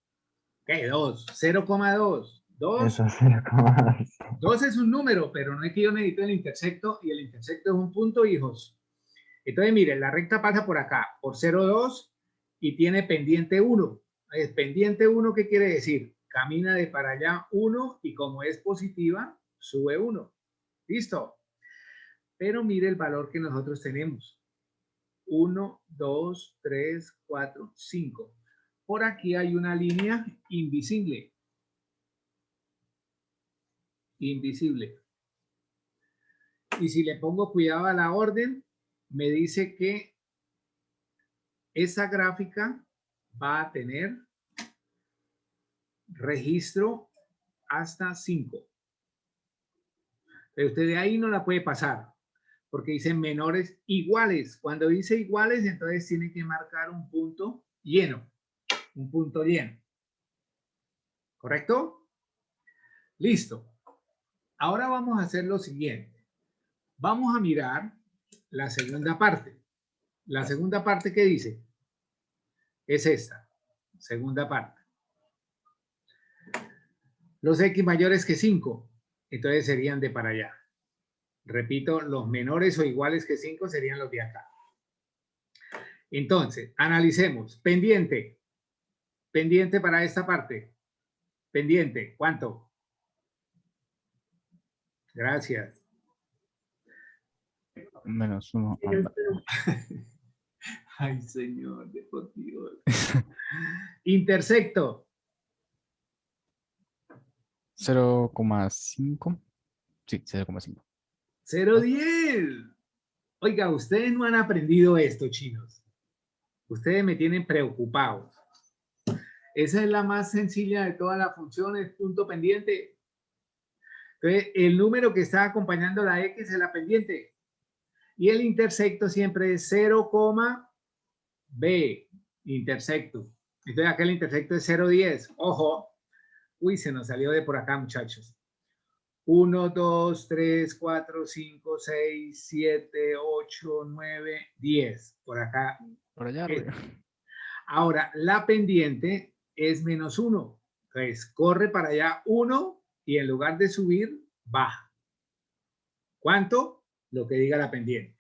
¿Qué? 2. 0,2. 2. Eso es 0,2. 2 es un número, pero no es que yo necesite el intersecto, y el intersecto es un punto, hijos. Entonces, miren, la recta pasa por acá, por 0,2 y tiene pendiente 1. Pendiente 1, ¿qué quiere decir? Camina de para allá 1 y como es positiva, sube 1. ¿Listo? Pero mire el valor que nosotros tenemos. 1, 2, 3, 4, 5. Por aquí hay una línea invisible. Invisible. Y si le pongo cuidado a la orden, me dice que esa gráfica va a tener registro hasta 5. Pero usted de ahí no la puede pasar, porque dice menores iguales. Cuando dice iguales, entonces tiene que marcar un punto lleno. Un punto lleno. ¿Correcto? Listo. Ahora vamos a hacer lo siguiente. Vamos a mirar la segunda parte. La segunda parte, ¿qué dice? Es esta. Segunda parte. Los x mayores que 5, entonces serían de para allá. Repito, los menores o iguales que 5 serían los de acá. Entonces, analicemos. Pendiente. Pendiente para esta parte. Pendiente. ¿Cuánto? Gracias. menos 1. Ay, señor, de por Dios. Intersecto. 0,5. Sí, 0,5. 0,10. Oiga, ustedes no han aprendido esto, chinos. Ustedes me tienen preocupados. Esa es la más sencilla de todas las funciones, punto pendiente. Entonces, el número que está acompañando la X es la pendiente. Y el intersecto siempre es 0, B, intersecto. Entonces, acá el intersecto es 0,10. Ojo. Uy, se nos salió de por acá, muchachos. 1, 2, 3, 4, 5, 6, 7, 8, 9, 10. Por acá. Por allá arriba. Ahora, la pendiente es -1. Entonces, corre para allá 1 y en lugar de subir, baja. ¿Cuánto? Lo que diga la pendiente.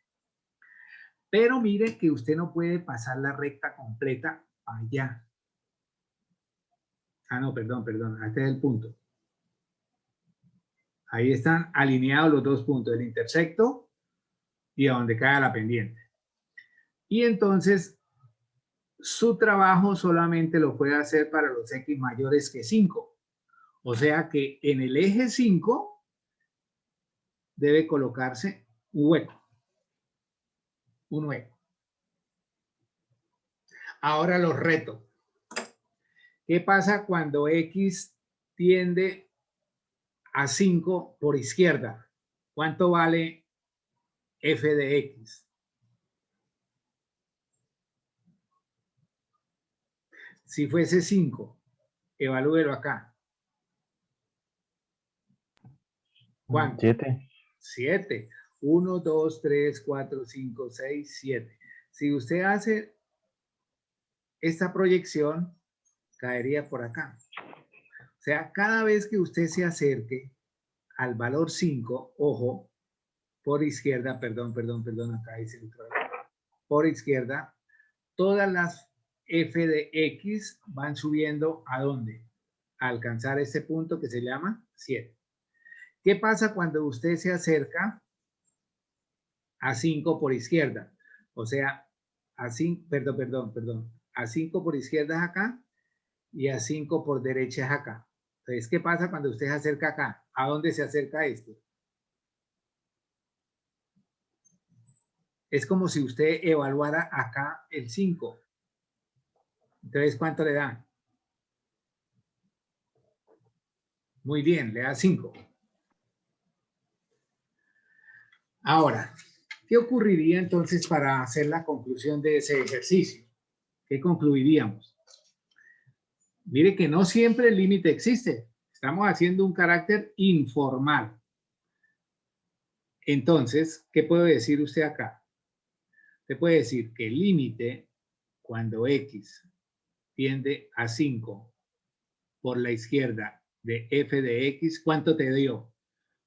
Pero mire que usted no puede pasar la recta completa allá. Ah, no, perdón. Este es el punto. Ahí están alineados los dos puntos, el intersecto y a donde cae la pendiente. Y entonces, su trabajo solamente lo puede hacer para los X mayores que 5. O sea que en el eje 5 debe colocarse un hueco. Un hueco. Ahora los reto. ¿Qué pasa cuando X tiende a 5 por izquierda? ¿Cuánto vale f de X? Si fuese 5, evalúelo acá. ¿Cuánto? 7. 7. 1, 2, 3, 4, 5, 6, 7. Si usted hace esta proyección, caería por acá. O sea, cada vez que usted se acerque al valor 5, ojo, por izquierda, perdón, acá dice por izquierda, todas las f de X van subiendo ¿a dónde? A alcanzar este punto que se llama 7. ¿Qué pasa cuando usted se acerca a 5 por izquierda? O sea, a 5, perdón. A 5 por izquierda es acá y a 5 por derecha es acá. Entonces, ¿qué pasa cuando usted se acerca acá? ¿A dónde se acerca esto? Es como si usted evaluara acá el 5. Entonces, ¿cuánto le da? Muy bien, le da 5. Ahora, ¿qué ocurriría entonces para hacer la conclusión de ese ejercicio? ¿Qué concluiríamos? Mire que no siempre el límite existe. Estamos haciendo un carácter informal. Entonces, ¿qué puede decir usted acá? Usted puede decir que el límite, cuando X tiende a 5 por la izquierda de f de X, ¿cuánto te dio?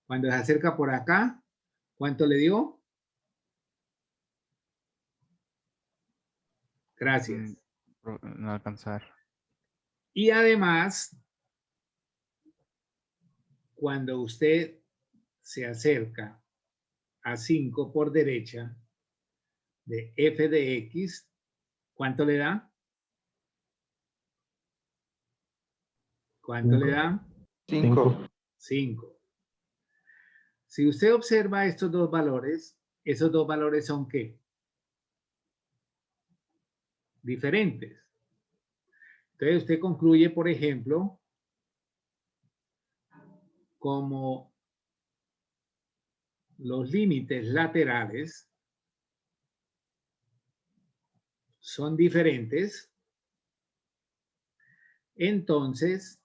Cuando se acerca por acá, ¿cuánto le dio? Gracias. No alcanzar. Y además, cuando usted se acerca a 5 por derecha de f de X, ¿cuánto le da? ¿Cuánto le da? 5. 5. Si usted observa estos dos valores, esos dos valores son ¿qué? Diferentes. Entonces usted concluye, por ejemplo, como los límites laterales son diferentes, entonces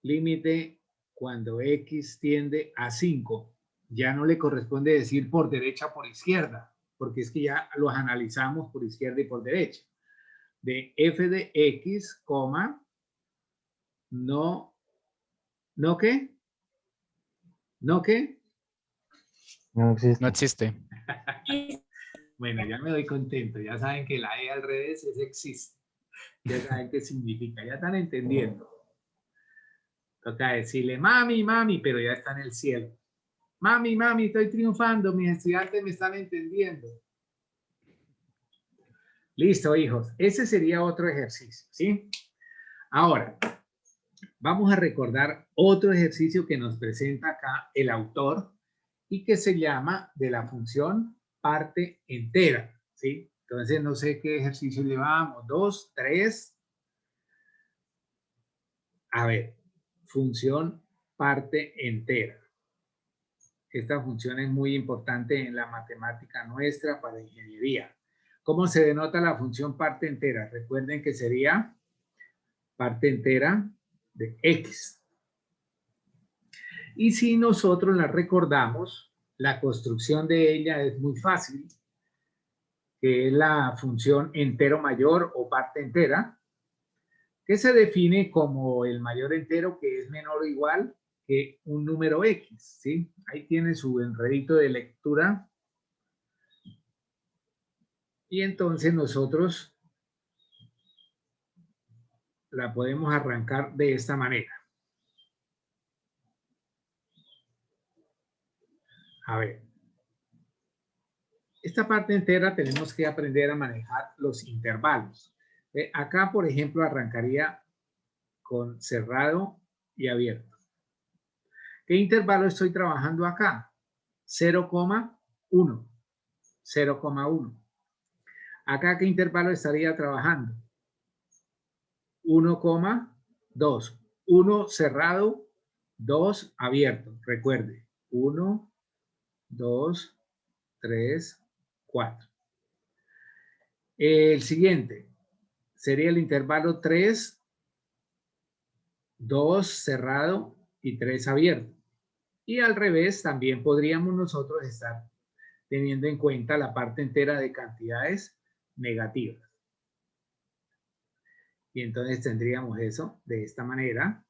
límite cuando X tiende a 5, ya no le corresponde decir por derecha o por izquierda, porque es que ya los analizamos por izquierda y por derecha. De f de X, ¿no qué? ¿No qué? No existe. No existe. Bueno, ya me doy contento. Ya saben que la E al revés es existe. Ya saben qué significa. Ya están entendiendo. Toca decirle, mami, mami, pero ya está en el cielo. Mami, mami, estoy triunfando. Mis estudiantes me están entendiendo. Listo, hijos. Ese sería otro ejercicio, ¿sí? Ahora, vamos a recordar otro ejercicio que nos presenta acá el autor y que se llama de la función parte entera, ¿sí? Entonces, no sé qué ejercicio llevamos. 2, 3. A ver, función parte entera. Esta función es muy importante en la matemática nuestra para ingeniería. ¿Cómo se denota la función parte entera? Recuerden que sería parte entera de X. Y si nosotros la recordamos, la construcción de ella es muy fácil, que es la función entero mayor o parte entera, que se define como el mayor entero que es menor o igual que un número X, ¿sí? Ahí tiene su enredito de lectura. Y entonces nosotros la podemos arrancar de esta manera. A ver. Esta parte entera tenemos que aprender a manejar los intervalos. Acá, por ejemplo, arrancaría con cerrado y abierto. ¿Qué intervalo estoy trabajando acá? 0,1. 0,1. Acá, ¿qué intervalo estaría trabajando? 1,2. 1 cerrado, 2 abierto. Recuerde, 1, 2, 3, 4. El siguiente sería el intervalo 3, 2 cerrado y 3 abierto. Y al revés, también podríamos nosotros estar teniendo en cuenta la parte entera de cantidades negativas. Y entonces tendríamos eso de esta manera.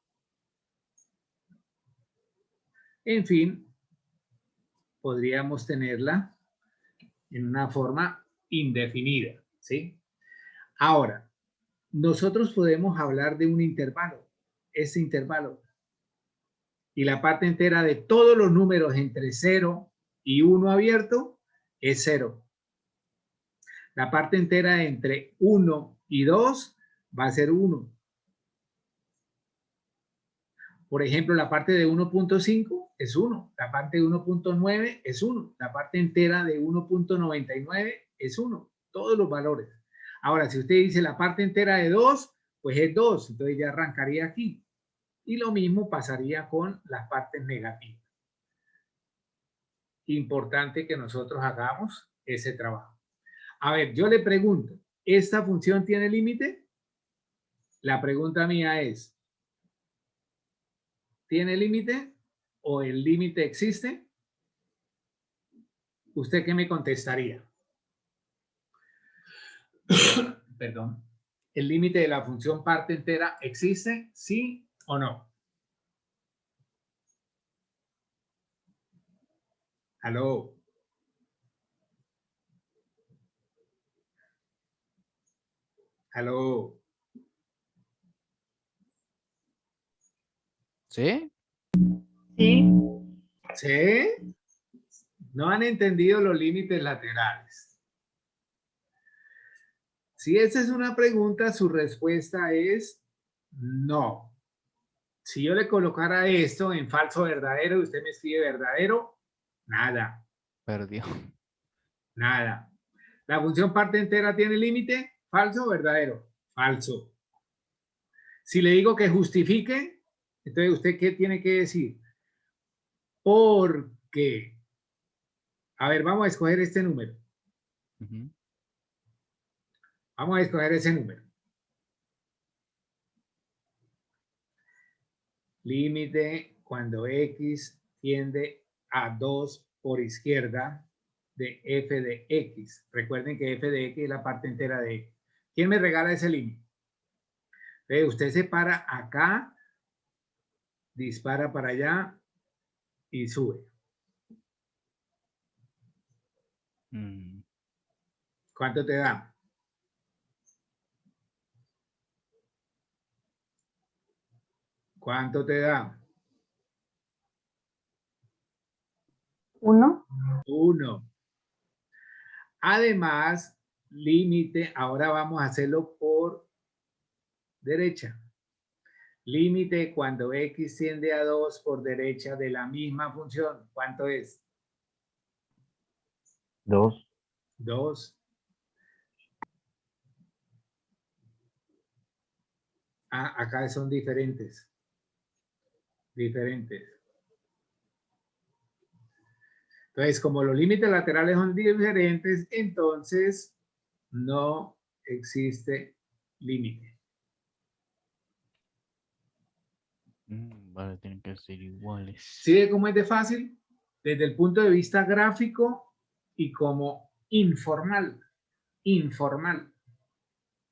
En fin, podríamos tenerla en una forma indefinida, ¿sí? Ahora, nosotros podemos hablar de un intervalo. Ese intervalo y la parte entera de todos los números entre 0 y 1 abierto es 0. La parte entera entre 1 y 2 va a ser 1. Por ejemplo, la parte de 1.5 es 1. La parte de 1.9 es 1. La parte entera de 1.99 es 1. Todos los valores. Ahora, si usted dice la parte entera de 2, pues es 2. Entonces ya arrancaría aquí. Y lo mismo pasaría con las partes negativas. Importante que nosotros hagamos ese trabajo. A ver, yo le pregunto, ¿esta función tiene límite? La pregunta mía es, ¿tiene límite o el límite existe? ¿Usted qué me contestaría? Perdón. ¿El límite de la función parte entera existe? ¿Sí o no? ¿Aló? ¿Aló? ¿Sí? Sí. ¿Sí? No han entendido los límites laterales. Si esa es una pregunta, su respuesta es no. Si yo le colocara esto en falso verdadero y usted me escribe verdadero, nada, Perdió. nada. ¿La función parte entera tiene límite? ¿Falso o verdadero? Falso. Si le digo que justifique, entonces usted ¿qué tiene que decir? Porque. A ver, vamos a escoger este número. Ujú. Vamos a escoger ese número. Límite cuando X tiende a 2 por izquierda de f de X. Recuerden que f de X es la parte entera de X. ¿Quién me regala ese límite? Usted se para acá, dispara para allá y sube. Mm, ¿Cuánto te da? ¿Cuánto te da? 1. 1. Además, límite, ahora vamos a hacerlo por derecha. Límite cuando X tiende a 2 por derecha de la misma función. ¿Cuánto es? 2. 2. Ah, acá son diferentes. Diferentes. Entonces, como los límites laterales son diferentes, entonces no existe límite. Vale, tienen que ser iguales. ¿Sí ve cómo es de fácil? Desde el punto de vista gráfico y como informal. Informal.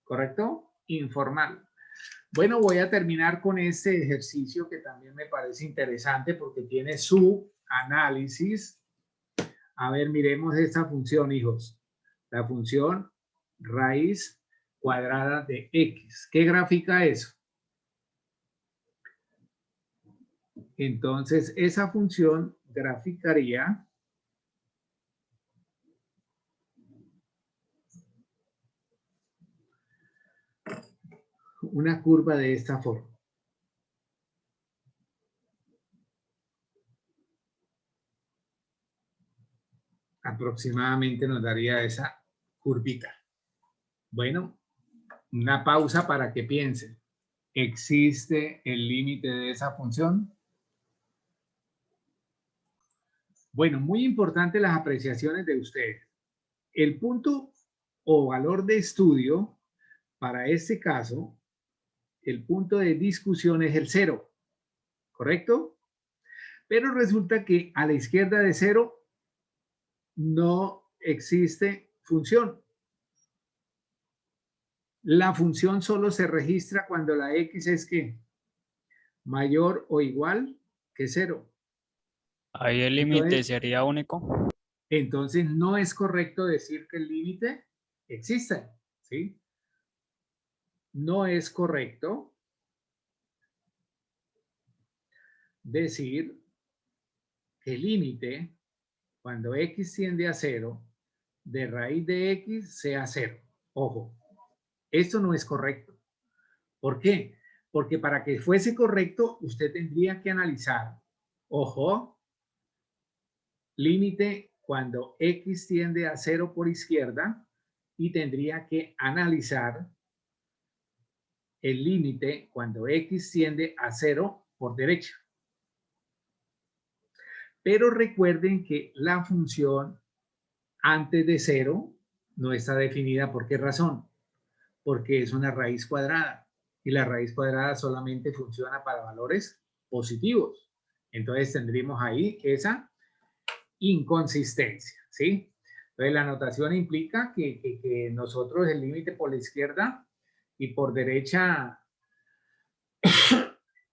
¿Correcto? Informal. Bueno, voy a terminar con este ejercicio que también me parece interesante porque tiene su análisis. A ver, miremos esta función, hijos. La función raíz cuadrada de x. ¿Qué gráfica es? Entonces, esa función graficaría una curva de esta forma. Aproximadamente nos daría esa curvita. Bueno, una pausa para que piensen. ¿Existe el límite de esa función? Bueno, muy importante las apreciaciones de ustedes. El punto o valor de estudio, para este caso, el punto de discusión es el 0, ¿correcto? Pero resulta que a la izquierda de 0 no existe función. La función solo se registra cuando la x es ¿qué? Mayor o igual que 0. Ahí el límite Entonces, sería único. entonces no es correcto decir que el límite existe, ¿sí? No es correcto decir que el límite, cuando x tiende a 0, de raíz de x sea 0. Ojo, esto no es correcto. ¿Por qué? Porque para que fuese correcto, usted tendría que analizar, ojo, límite cuando x tiende a 0 por izquierda y tendría que analizar el límite cuando x tiende a 0 por derecha. Pero recuerden que la función antes de 0 no está definida. ¿Por qué razón? Porque es una raíz cuadrada y la raíz cuadrada solamente funciona para valores positivos. Entonces tendríamos ahí esa inconsistencia, ¿sí? Entonces la notación implica que nosotros el límite por la izquierda y por derecha,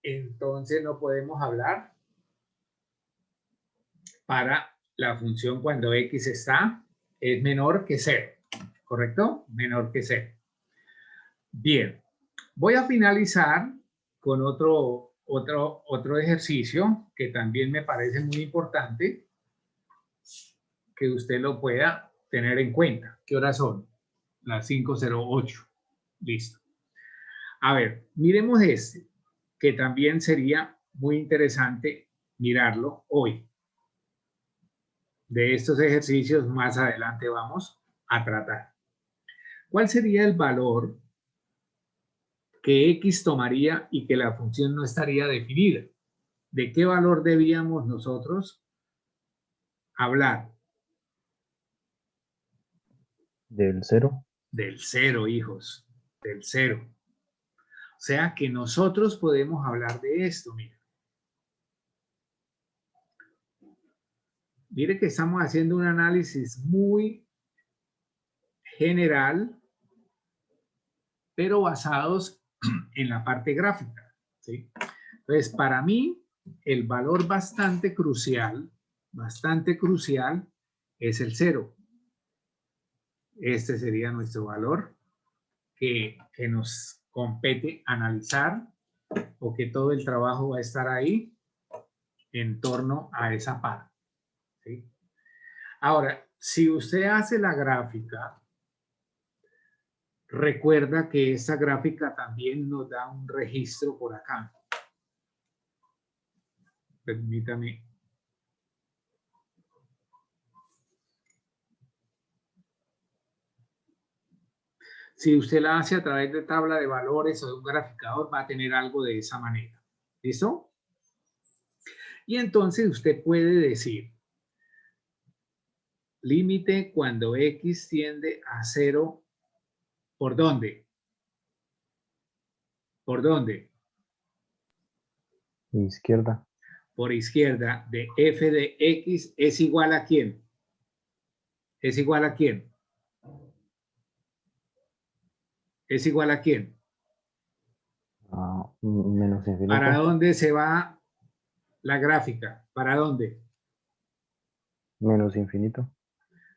entonces no podemos hablar para la función cuando x es menor que 0, ¿correcto? Menor que 0. Bien, voy a finalizar con otro ejercicio que también me parece muy importante que usted lo pueda tener en cuenta. ¿Qué horas son? Las 5:08. Listo. A ver, miremos este, que también sería muy interesante mirarlo hoy. De estos ejercicios más adelante vamos a tratar. ¿Cuál sería el valor que x tomaría y que la función no estaría definida? ¿De qué valor debíamos nosotros hablar? Del 0. Del 0, hijos, del 0. O sea que nosotros podemos hablar de esto, mira. Mire que estamos haciendo un análisis muy general, pero basados en la parte gráfica, ¿sí? Entonces, para mí, el valor bastante crucial es el 0. Este sería nuestro valor que nos compete analizar, o que todo el trabajo va a estar ahí en torno a esa parte, ¿sí? Ahora, si usted hace la gráfica, recuerda que esta gráfica también nos da un registro por acá. Permítame. Si usted la hace a través de tabla de valores o de un graficador, va a tener algo de esa manera. ¿Listo? Y entonces usted puede decir, límite cuando x tiende a 0, ¿por dónde? ¿Por dónde? Izquierda. Por izquierda, de f de x es igual a ¿quién? ¿Es igual a quién? ¿Es igual a quién? Menos infinito. ¿Para dónde se va la gráfica? ¿Para dónde? Menos infinito.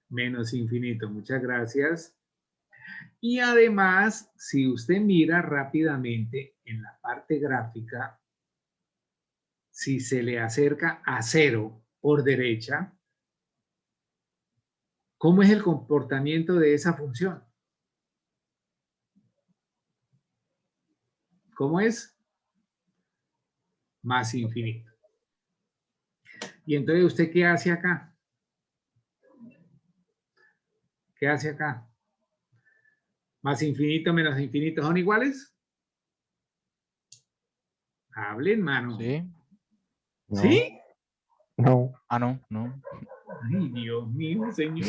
Menos infinito. Muchas gracias. Y además, si usted mira rápidamente en la parte gráfica, si se le acerca a 0 por derecha, ¿cómo es el comportamiento de esa función? ¿Cómo es? Más infinito. Y entonces, ¿usted qué hace acá? ¿Qué hace acá? Más infinito menos infinito, ¿son iguales? Hablen, mano. Sí. No. ¿Sí? No. Ah, no, no. Ay, Dios mío, señor.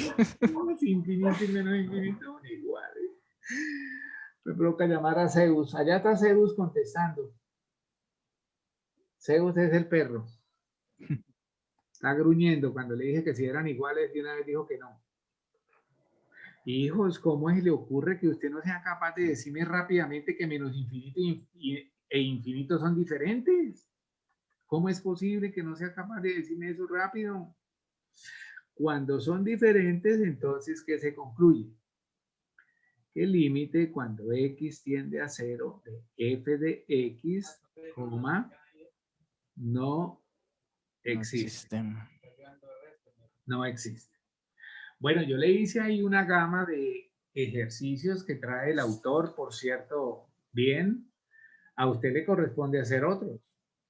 Más infinito y menos infinito son iguales. Me provoca llamar a Zeus. Allá está Zeus contestando. Zeus es el perro. Está gruñendo. Cuando le dije que si eran iguales, de una vez dijo que no. Hijos, ¿cómo se le ocurre que usted no sea capaz de decirme rápidamente que menos infinito e infinito son diferentes? ¿Cómo es posible que no sea capaz de decirme eso rápido? Cuando son diferentes, entonces, ¿qué se concluye? Que el límite cuando x tiende a 0 de f de x, coma, no No existe. existen. No existe. Bueno, yo le hice ahí una gama de ejercicios que trae el autor, por cierto, bien. A usted le corresponde hacer otros.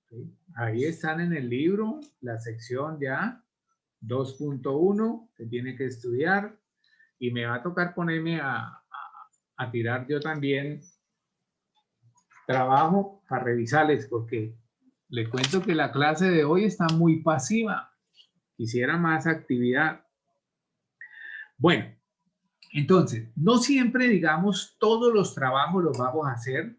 ¿Sí? Ahí están en el libro, la sección ya 2.1 que tiene que estudiar y me va a tocar ponerme a tirar yo también trabajo para revisarles porque le cuento que la clase de hoy está muy pasiva. Quisiera más actividad. Bueno, entonces, no siempre, digamos, todos los trabajos los vamos a hacer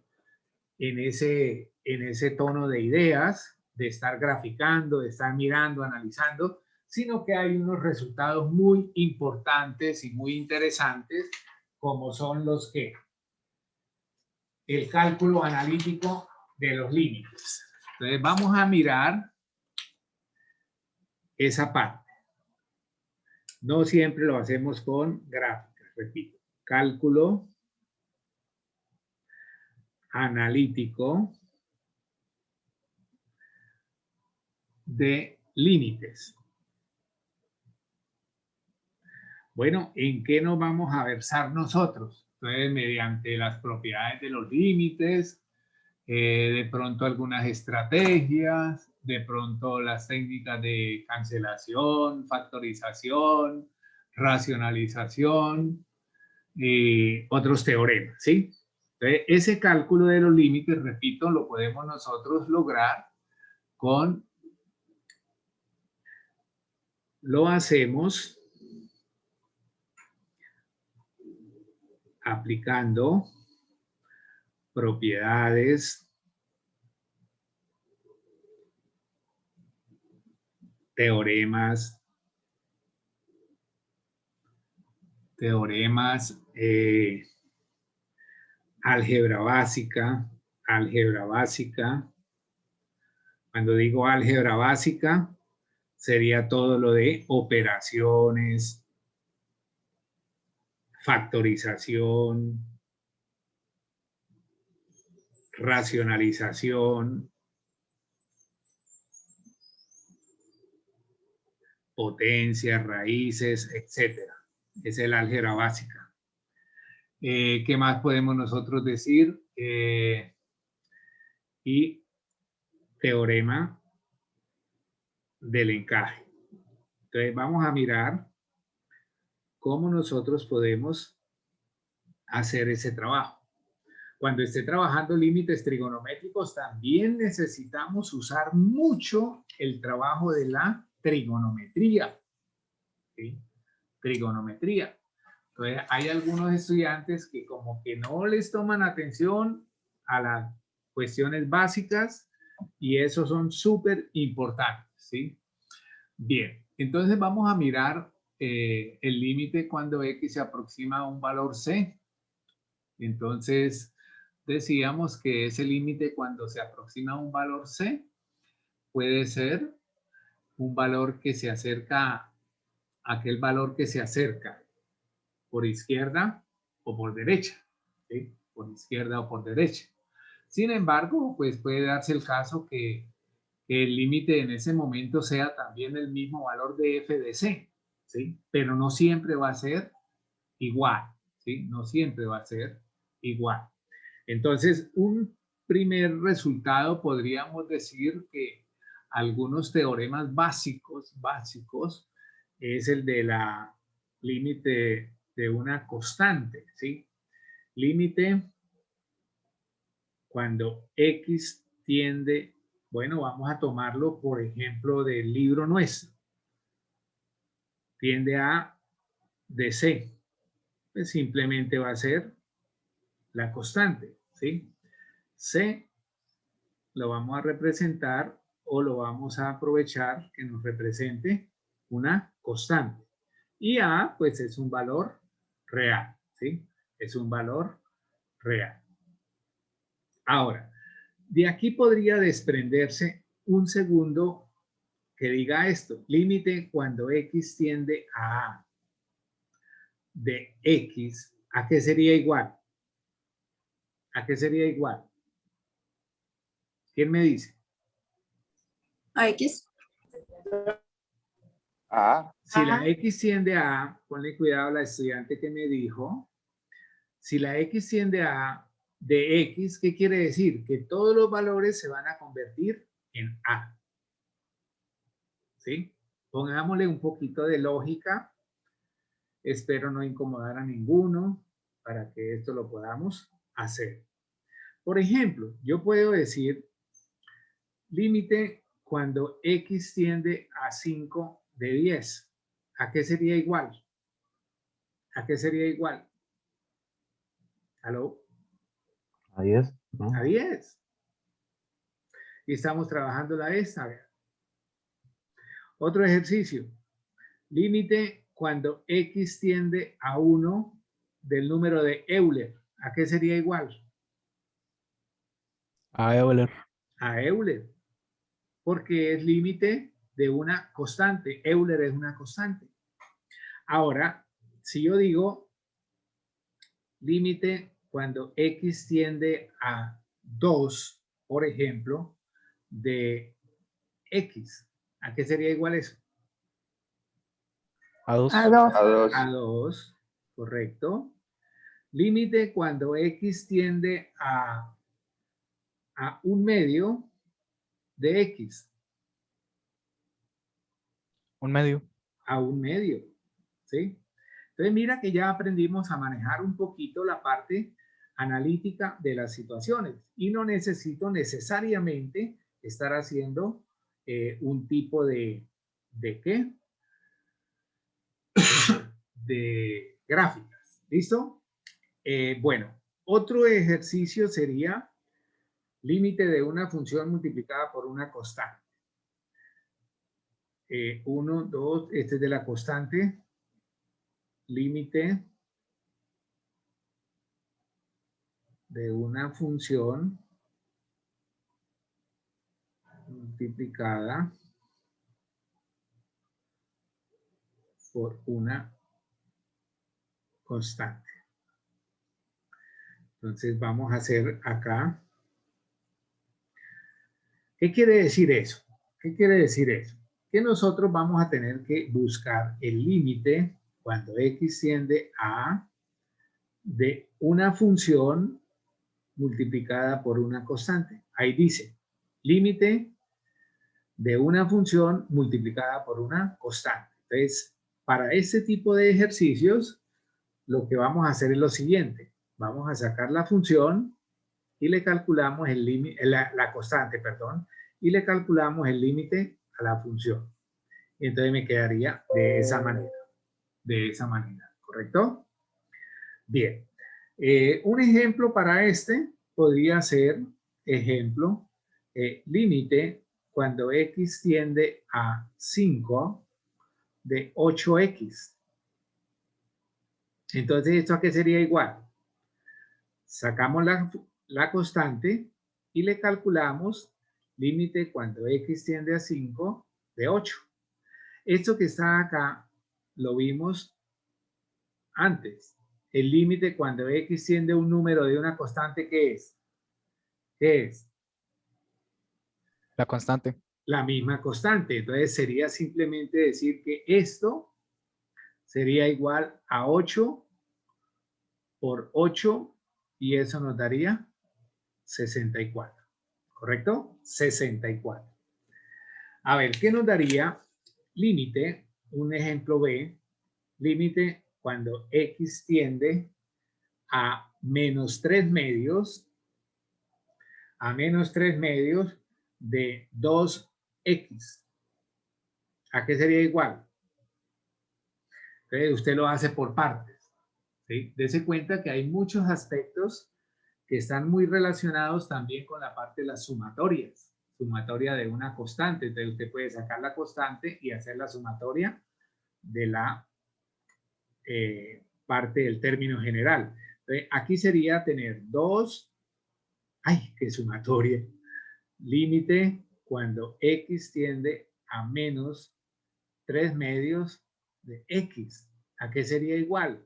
en ese tono de ideas, de estar graficando, de estar mirando, analizando, sino que hay unos resultados muy importantes y muy interesantes, como son los que el cálculo analítico de los límites. Entonces, vamos a mirar esa parte. No siempre lo hacemos con gráficas, repito. Cálculo analítico de límites. Bueno, ¿en qué nos vamos a versar nosotros? Entonces, mediante las propiedades de los límites, de pronto algunas estrategias, de pronto las técnicas de cancelación, factorización, racionalización, otros teoremas, ¿sí? Entonces, ese cálculo de los límites, repito, lo podemos nosotros lograr lo hacemos aplicando propiedades, teoremas, álgebra básica. Cuando digo álgebra básica, sería todo lo de operaciones, factorización, racionalización, potencias, raíces, etcétera. Es el álgebra básica. ¿Qué más podemos nosotros decir? Y teorema del encaje. Entonces vamos a mirar cómo nosotros podemos hacer ese trabajo. Cuando esté trabajando límites trigonométricos, también necesitamos usar mucho el trabajo de la trigonometría. ¿Sí? Trigonometría. Entonces, hay algunos estudiantes que como que no les toman atención a las cuestiones básicas y esos son súper importantes, ¿sí? Bien, entonces vamos a mirar el límite cuando X se aproxima a un valor C. Entonces, decíamos que ese límite cuando se aproxima a un valor C puede ser un valor que se acerca a aquel valor que se acerca por izquierda o por derecha, ¿sí? Por izquierda o por derecha. Sin embargo, pues puede darse el caso que el límite en ese momento sea también el mismo valor de f de c, ¿sí? Pero no siempre va a ser igual, ¿sí? No siempre va a ser igual. Entonces, un primer resultado podríamos decir que algunos teoremas básicos es el de la límite de una constante, ¿sí? Límite cuando X tiende, bueno, vamos a tomarlo por ejemplo del libro nuestro, tiende a de C, pues simplemente va a ser la constante, ¿sí? C lo vamos a representar o lo vamos a aprovechar que nos represente una constante. Y A, pues es un valor real, ¿sí? Es un valor real. Ahora, de aquí podría desprenderse un segundo que diga esto. Límite cuando X tiende a A de X, ¿a qué sería igual? ¿A qué sería igual? ¿Quién me dice? A X. Si la X tiende a A, ponle cuidado a la estudiante que me dijo, si la X tiende a A de X, ¿qué quiere decir? Que todos los valores se van a convertir en A. ¿Sí? Pongámosle un poquito de lógica. Espero no incomodar a ninguno para que esto lo podamos hacer. Por ejemplo, yo puedo decir límite cuando X tiende a 5 de 10. ¿A qué sería igual? ¿A qué sería igual? ¿Aló? A 10, ¿no? A 10. Y estamos trabajando la esta. Otro ejercicio. Límite cuando X tiende a 1 del número de Euler. ¿A qué sería igual? A Euler. A Euler. Porque es límite de una constante. Euler es una constante. Ahora, si yo digo límite cuando X tiende a 2, por ejemplo, de X, ¿a qué sería igual eso? A 2. A 2, correcto. Límite cuando X tiende a 1/2 de X. 1/2. A 1/2, ¿sí? Entonces mira que ya aprendimos a manejar un poquito la parte analítica de las situaciones y no necesito necesariamente estar haciendo un tipo de ¿qué? De gráficas, ¿listo? Bueno, otro ejercicio sería límite de una función multiplicada por una constante. 1, 2, este es de la constante. Límite de una función multiplicada por una constante. Entonces vamos a hacer acá. ¿Qué quiere decir eso? ¿Qué quiere decir eso? Que nosotros vamos a tener que buscar el límite cuando X tiende a de una función multiplicada por una constante. Ahí dice, límite de una función multiplicada por una constante. Entonces, para este tipo de ejercicios, lo que vamos a hacer es lo siguiente. vamos a sacar la función y le calculamos el límite, la constante, perdón, y le calculamos el límite a la función. Y entonces me quedaría de esa manera, ¿correcto? Bien. Un ejemplo para este podría ser, ejemplo, límite cuando x tiende a 5 de 8x. Entonces, ¿esto a qué sería igual? Sacamos la constante y le calculamos límite cuando x tiende a 5 de 8. Esto que está acá lo vimos antes. El límite cuando x tiende a un número de una constante, ¿qué es? ¿Qué es? La constante. La misma constante. Entonces sería simplemente decir que esto sería igual a 8 por 8 y eso nos daría 64. ¿Correcto? 64. A ver, ¿qué nos daría límite? Un ejemplo B, límite cuando x tiende a menos 3 medios, de 2x. ¿A qué sería igual? Entonces usted lo hace por partes, ¿sí? Dese cuenta que hay muchos aspectos que están muy relacionados también con la parte de las sumatorias. Sumatoria de una constante. Entonces usted puede sacar la constante y hacer la sumatoria de la parte del término general. Entonces, aquí sería tener 2, ¡ay, qué sumatoria! Límite cuando x tiende a menos 3 medios de x. ¿A qué sería igual?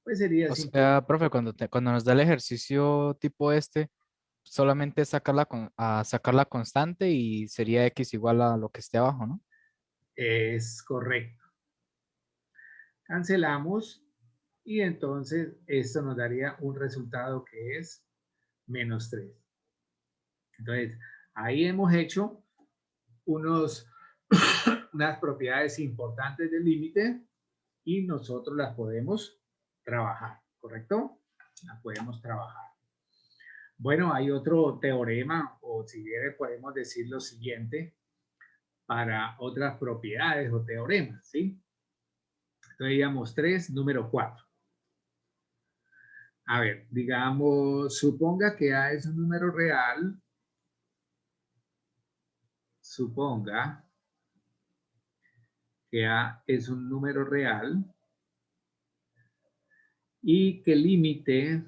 Pues sería O simplemente... sea, profe, cuando nos da el ejercicio tipo este, solamente sacar sacar la constante y sería x igual a lo que esté abajo, ¿no? Es correcto. Cancelamos y entonces esto nos daría un resultado que es menos 3. Entonces, ahí hemos hecho unas propiedades importantes del límite y nosotros las podemos trabajar, ¿correcto? Las podemos trabajar. Bueno, hay otro teorema, o si quiere podemos decir lo siguiente, para otras propiedades o teoremas, ¿sí? Entonces, digamos 3, número 4. A ver, digamos, suponga que A es un número real. Suponga que A es un número real y que el límite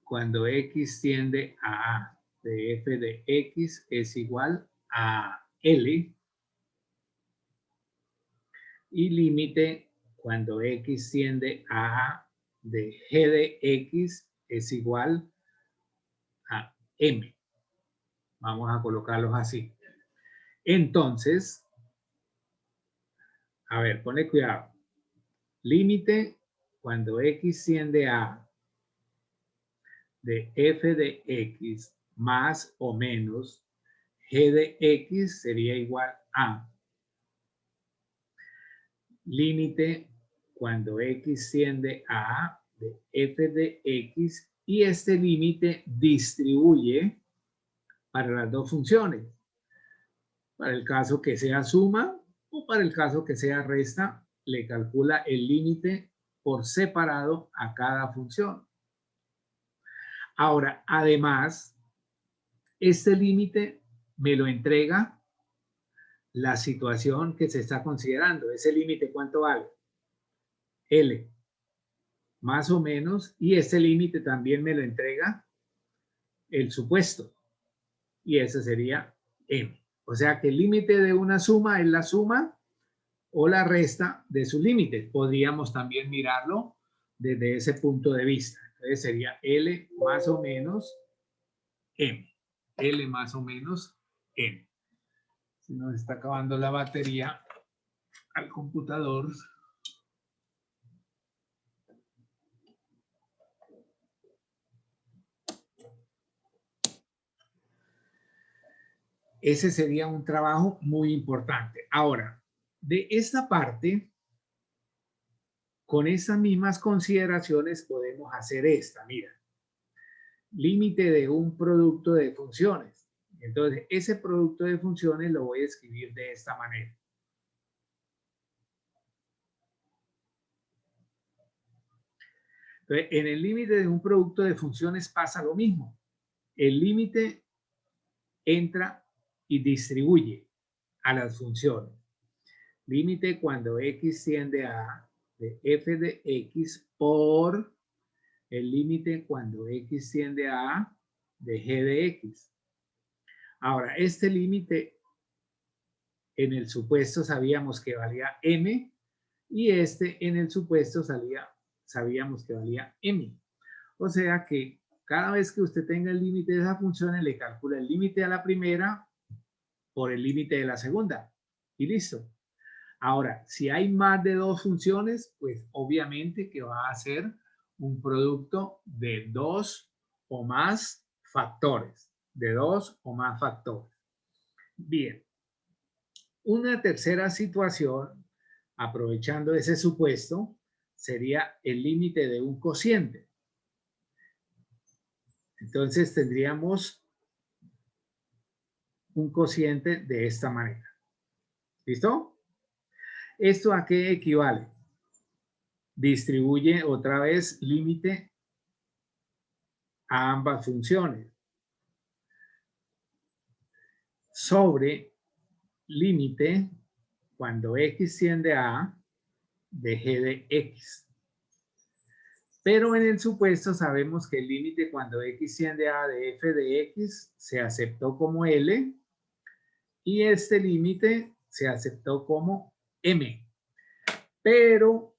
cuando x tiende a A de f de x es igual a L y límite cuando x tiende a A de g de x es igual a M. Vamos a colocarlos así. Entonces, a ver, ponle cuidado. Límite cuando x tiende a de f de x más o menos g de x sería igual a límite cuando x tiende a de f de x y este límite distribuye para las dos funciones. Para el caso que sea suma o para el caso que sea resta, le calcula el límite por separado a cada función. Ahora, además, este límite me lo entrega la situación que se está considerando. Ese límite, ¿cuánto vale? L, más o menos, y este límite también me lo entrega el supuesto, y ese sería M. O sea que el límite de una suma es la suma o la resta de sus límites. Podríamos también mirarlo desde ese punto de vista. Entonces sería L más o menos M. L más o menos M. Se nos está acabando la batería al computador. Ese sería un trabajo muy importante. Ahora, de esta parte, con esas mismas consideraciones podemos hacer esta, mira. Límite de un producto de funciones. Entonces, ese producto de funciones lo voy a escribir de esta manera. Entonces, en el límite de un producto de funciones pasa lo mismo. El límite entra y distribuye a las funciones. Límite cuando x tiende a de f de x por el límite cuando x tiende a de g de x. Ahora, este límite en el supuesto sabíamos que valía m y este en el supuesto sabíamos que valía m. O sea que cada vez que usted tenga el límite de esa función, le calcula el límite a la primera por el límite de la segunda. Y listo. Ahora, si hay más de dos funciones, pues obviamente que va a ser un producto de dos o más factores. De dos o más factores. Bien. Una tercera situación, aprovechando ese supuesto, sería el límite de un cociente. Entonces tendríamos un cociente de esta manera. ¿Listo? ¿Esto a qué equivale? Distribuye otra vez límite a ambas funciones sobre límite cuando x tiende a de g de x. Pero en el supuesto sabemos que el límite cuando x tiende a de f de x se aceptó como L y este límite se aceptó como M. Pero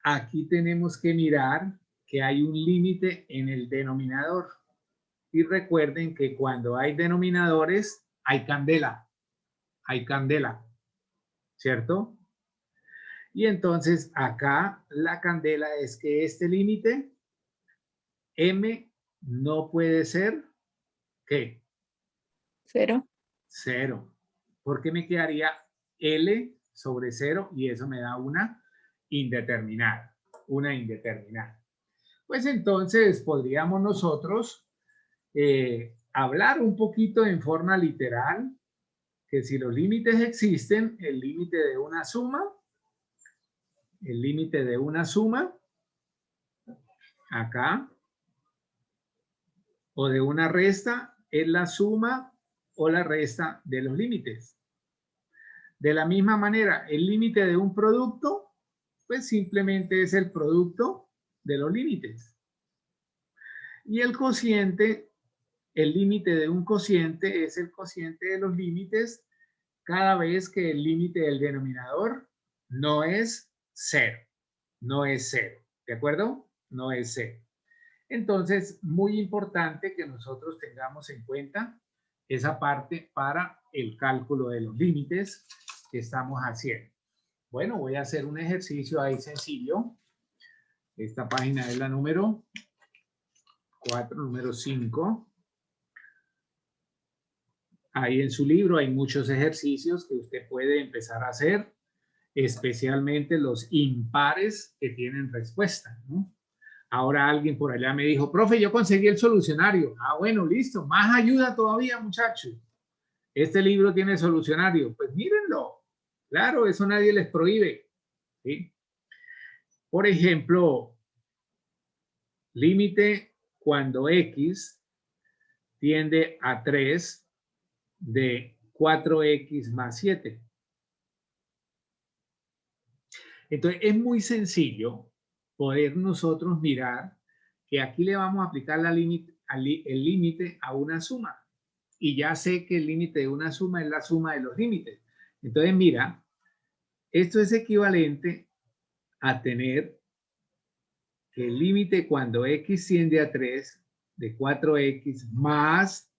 aquí tenemos que mirar que hay un límite en el denominador. Y recuerden que cuando hay denominadores hay candela. Hay candela. ¿Cierto? Y entonces acá la candela es que este límite M no puede ser ¿qué? 0. 0. Porque me quedaría L sobre 0 y eso me da una indeterminada. Una indeterminada. Pues entonces podríamos nosotros hablar un poquito en forma literal que si los límites existen, el límite de una suma, acá, o de una resta, es la suma o la resta de los límites. De la misma manera, el límite de un producto, pues simplemente es el producto de los límites. Y el cociente, el límite de un cociente es el cociente de los límites cada vez que el límite del denominador no es 0. No es 0. ¿De acuerdo? No es 0. Entonces, muy importante que nosotros tengamos en cuenta esa parte para el cálculo de los límites que estamos haciendo. Bueno, voy a hacer un ejercicio ahí sencillo. Esta página es la número 4, número 5. Ahí en su libro hay muchos ejercicios que usted puede empezar a hacer, especialmente los impares que tienen respuesta, ¿no? Ahora alguien por allá me dijo, profe, yo conseguí el solucionario. Ah, bueno, listo. Más ayuda todavía, muchachos. Este libro tiene solucionario. Pues mírenlo. Claro, eso nadie les prohíbe. ¿Sí? Por ejemplo, límite cuando x tiende a 3 de 4x más 7. Entonces, es muy sencillo poder nosotros mirar que aquí le vamos a aplicar el límite a una suma. Y ya sé que el límite de una suma es la suma de los límites. Entonces, mira, esto es equivalente a tener que el límite cuando x tiende a 3 de 4x más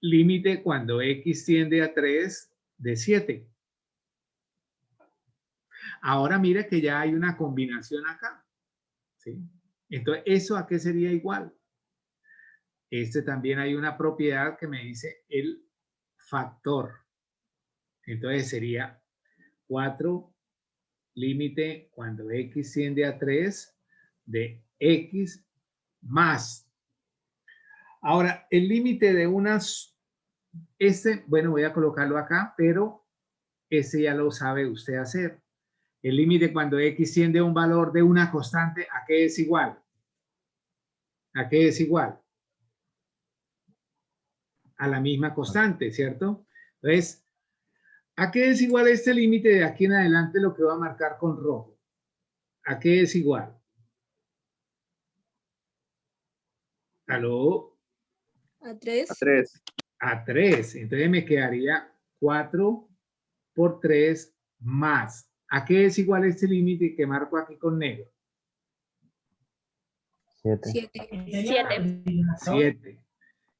límite cuando x tiende a 3 de 7. Ahora mira que ya hay una combinación acá. ¿Sí? Entonces, ¿eso a qué sería igual? También hay una propiedad que me dice el factor. Entonces sería 4 límite cuando x tiende a 3 de x más. Ahora, el límite de unas, bueno, voy a colocarlo acá, pero ese ya lo sabe usted hacer. El límite cuando x tiende a un valor de una constante, ¿a qué es igual? ¿A qué es igual? A la misma constante, ¿cierto? Entonces, ¿a qué es igual este límite de aquí en adelante, lo que voy a marcar con rojo? ¿A qué es igual? ¿Aló? A 3. A 3. A 3. Entonces me quedaría 4 por 3 más. ¿A qué es igual este límite que marco aquí con negro? 7. 7. 7. 7.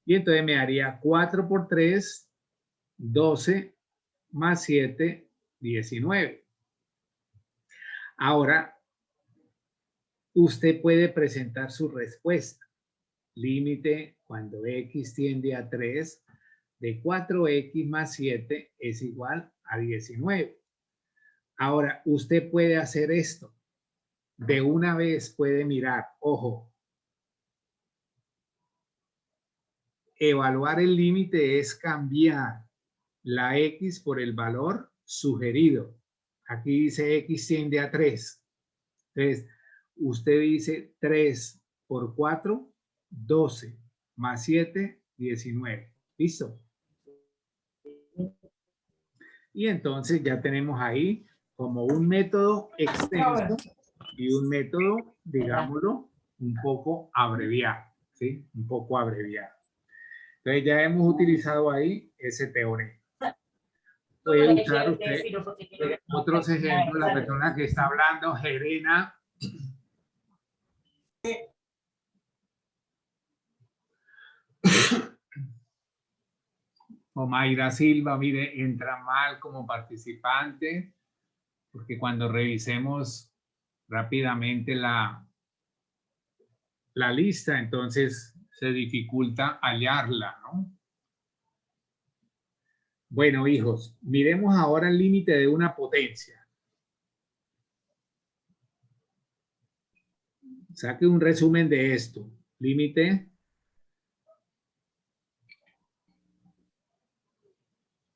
Y entonces me daría 4 por 3, 12, más 7, 19. Ahora, usted puede presentar su respuesta. Límite cuando x tiende a 3 de 4x más 7 es igual a 19. Ahora, usted puede hacer esto. De una vez puede mirar, ojo, evaluar el límite es cambiar la x por el valor sugerido. Aquí dice x tiende a 3. Entonces, usted dice 3 por 4, 12, más 7, 19. ¿Listo? Y entonces ya tenemos ahí como un método extenso y un método, digámoslo, un poco abreviado, ¿sí? Un poco abreviado. Entonces ya hemos utilizado ahí ese teorema. Puede usar usted otros ejemplos. La persona que está hablando, Jerena. O Mayra Silva, mire, entra mal como participante, porque cuando revisemos rápidamente la lista, entonces se dificulta hallarla, ¿no? Bueno, hijos, miremos ahora el límite de una potencia. Saque un resumen de esto. Límite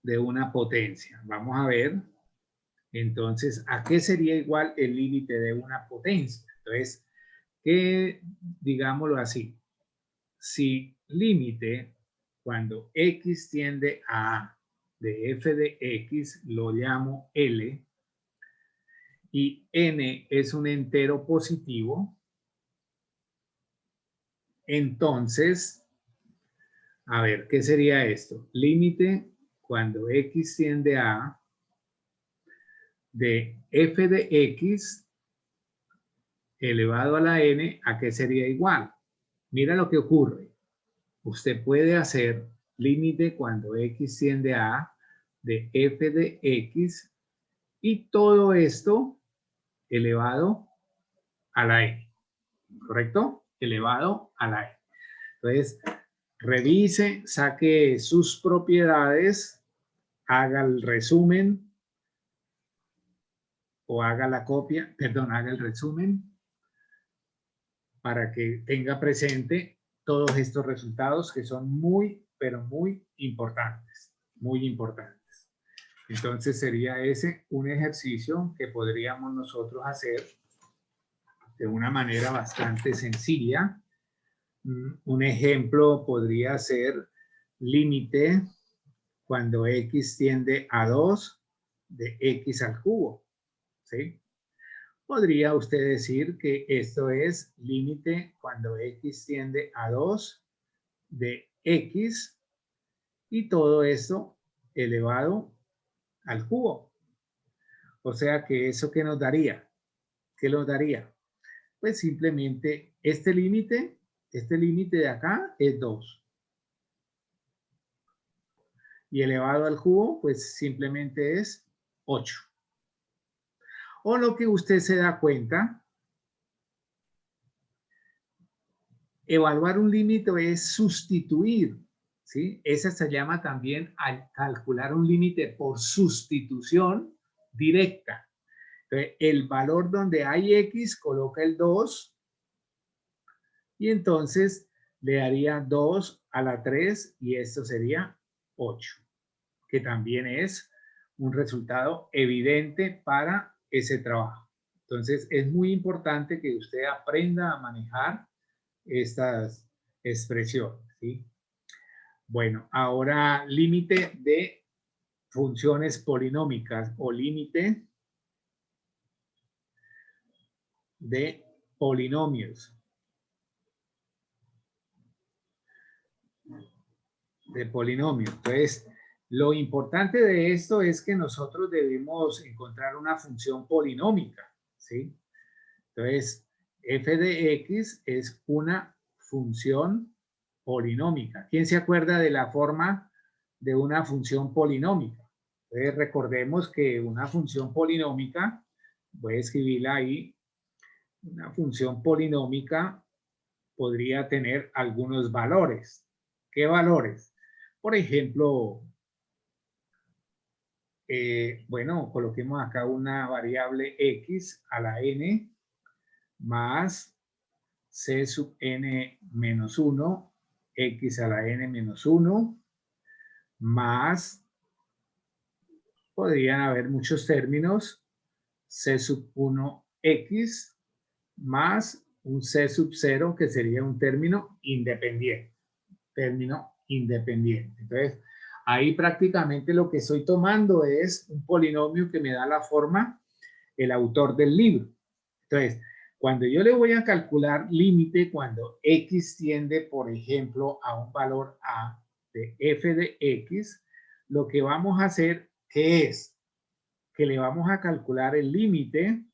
de una potencia. Vamos a ver. Entonces, ¿a qué sería igual el límite de una potencia? Entonces, que digámoslo así. Si límite cuando x tiende a A de f de x lo llamo L y n es un entero positivo, entonces, a ver, ¿qué sería esto? Límite cuando x tiende a A de f de x elevado a la n, ¿a qué sería igual? Mira lo que ocurre. Usted puede hacer límite cuando x tiende a A de f de x y todo esto elevado a la n, ¿correcto? Elevado a la n. Entonces, revise, saque sus propiedades, haga el resumen o haga la copia, perdón, haga el resumen para que tenga presente todos estos resultados que son muy, pero muy importantes, muy importantes. Entonces sería ese un ejercicio que podríamos nosotros hacer de una manera bastante sencilla. Un ejemplo podría ser límite cuando x tiende a 2 de x al cubo, ¿sí? Podría usted decir que esto es límite cuando x tiende a 2 de x y todo esto elevado al cubo. O sea que eso ¿qué nos daría? ¿Qué nos daría? Pues simplemente este límite de acá es 2. Y elevado al cubo, pues simplemente es 8. O lo que usted se da cuenta, evaluar un límite es sustituir, ¿sí? Esa se llama también al calcular un límite por sustitución directa. Entonces, el valor donde hay X coloca el 2 y entonces le daría 2 a la 3 y esto sería 8, que también es un resultado evidente para ese trabajo. Entonces, es muy importante que usted aprenda a manejar estas expresiones, ¿sí? Bueno, ahora límite de funciones polinómicas o límite de polinomios. De polinomio. Entonces, lo importante de esto es que nosotros debemos encontrar una función polinómica, ¿sí? Entonces, f de x es una función polinómica. ¿Quién se acuerda de la forma de una función polinómica? Entonces, recordemos que una función polinómica, voy a escribirla ahí, una función polinómica podría tener algunos valores. ¿Qué valores? Por ejemplo, bueno, coloquemos acá una variable x a la n más c sub n menos 1, x a la n menos 1, más, podrían haber muchos términos, c sub 1x más un c sub 0 que sería un término independiente. Entonces, ahí prácticamente lo que estoy tomando es un polinomio que me da la forma el autor del libro. Entonces, cuando yo le voy a calcular límite, cuando x tiende, por ejemplo, a un valor a de f de x, lo que vamos a hacer, ¿qué es? Que le vamos a calcular el límite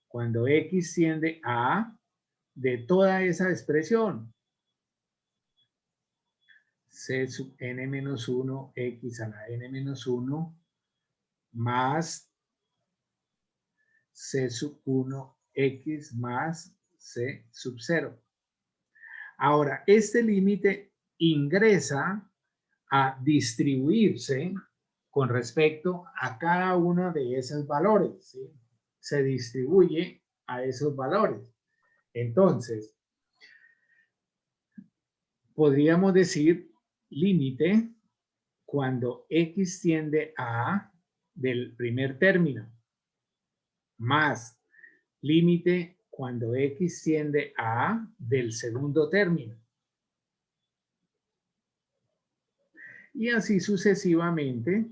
cuando x tiende a de toda esa expresión. C sub n menos 1, x a la n menos 1, más c sub 1, x más c sub 0. Ahora, este límite ingresa a distribuirse con respecto a cada uno de esos valores, ¿sí? Se distribuye a esos valores. Entonces, podríamos decir límite cuando x tiende a del primer término, más límite cuando x tiende a del segundo término. Y así sucesivamente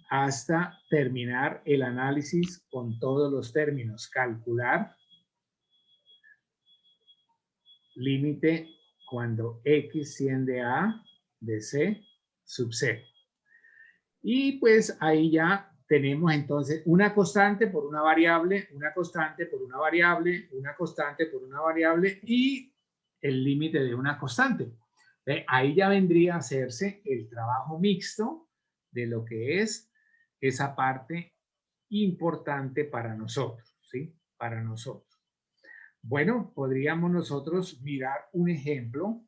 hasta terminar el análisis con todos los términos. Calcular límite cuando x tiende a de c sub c. Y pues ahí ya tenemos entonces una constante por una variable, una constante por una variable, una constante por una variable y el límite de una constante. Ahí ya vendría a hacerse el trabajo mixto de lo que es esa parte importante para nosotros, ¿sí? Para nosotros. Bueno, podríamos nosotros mirar un ejemplo.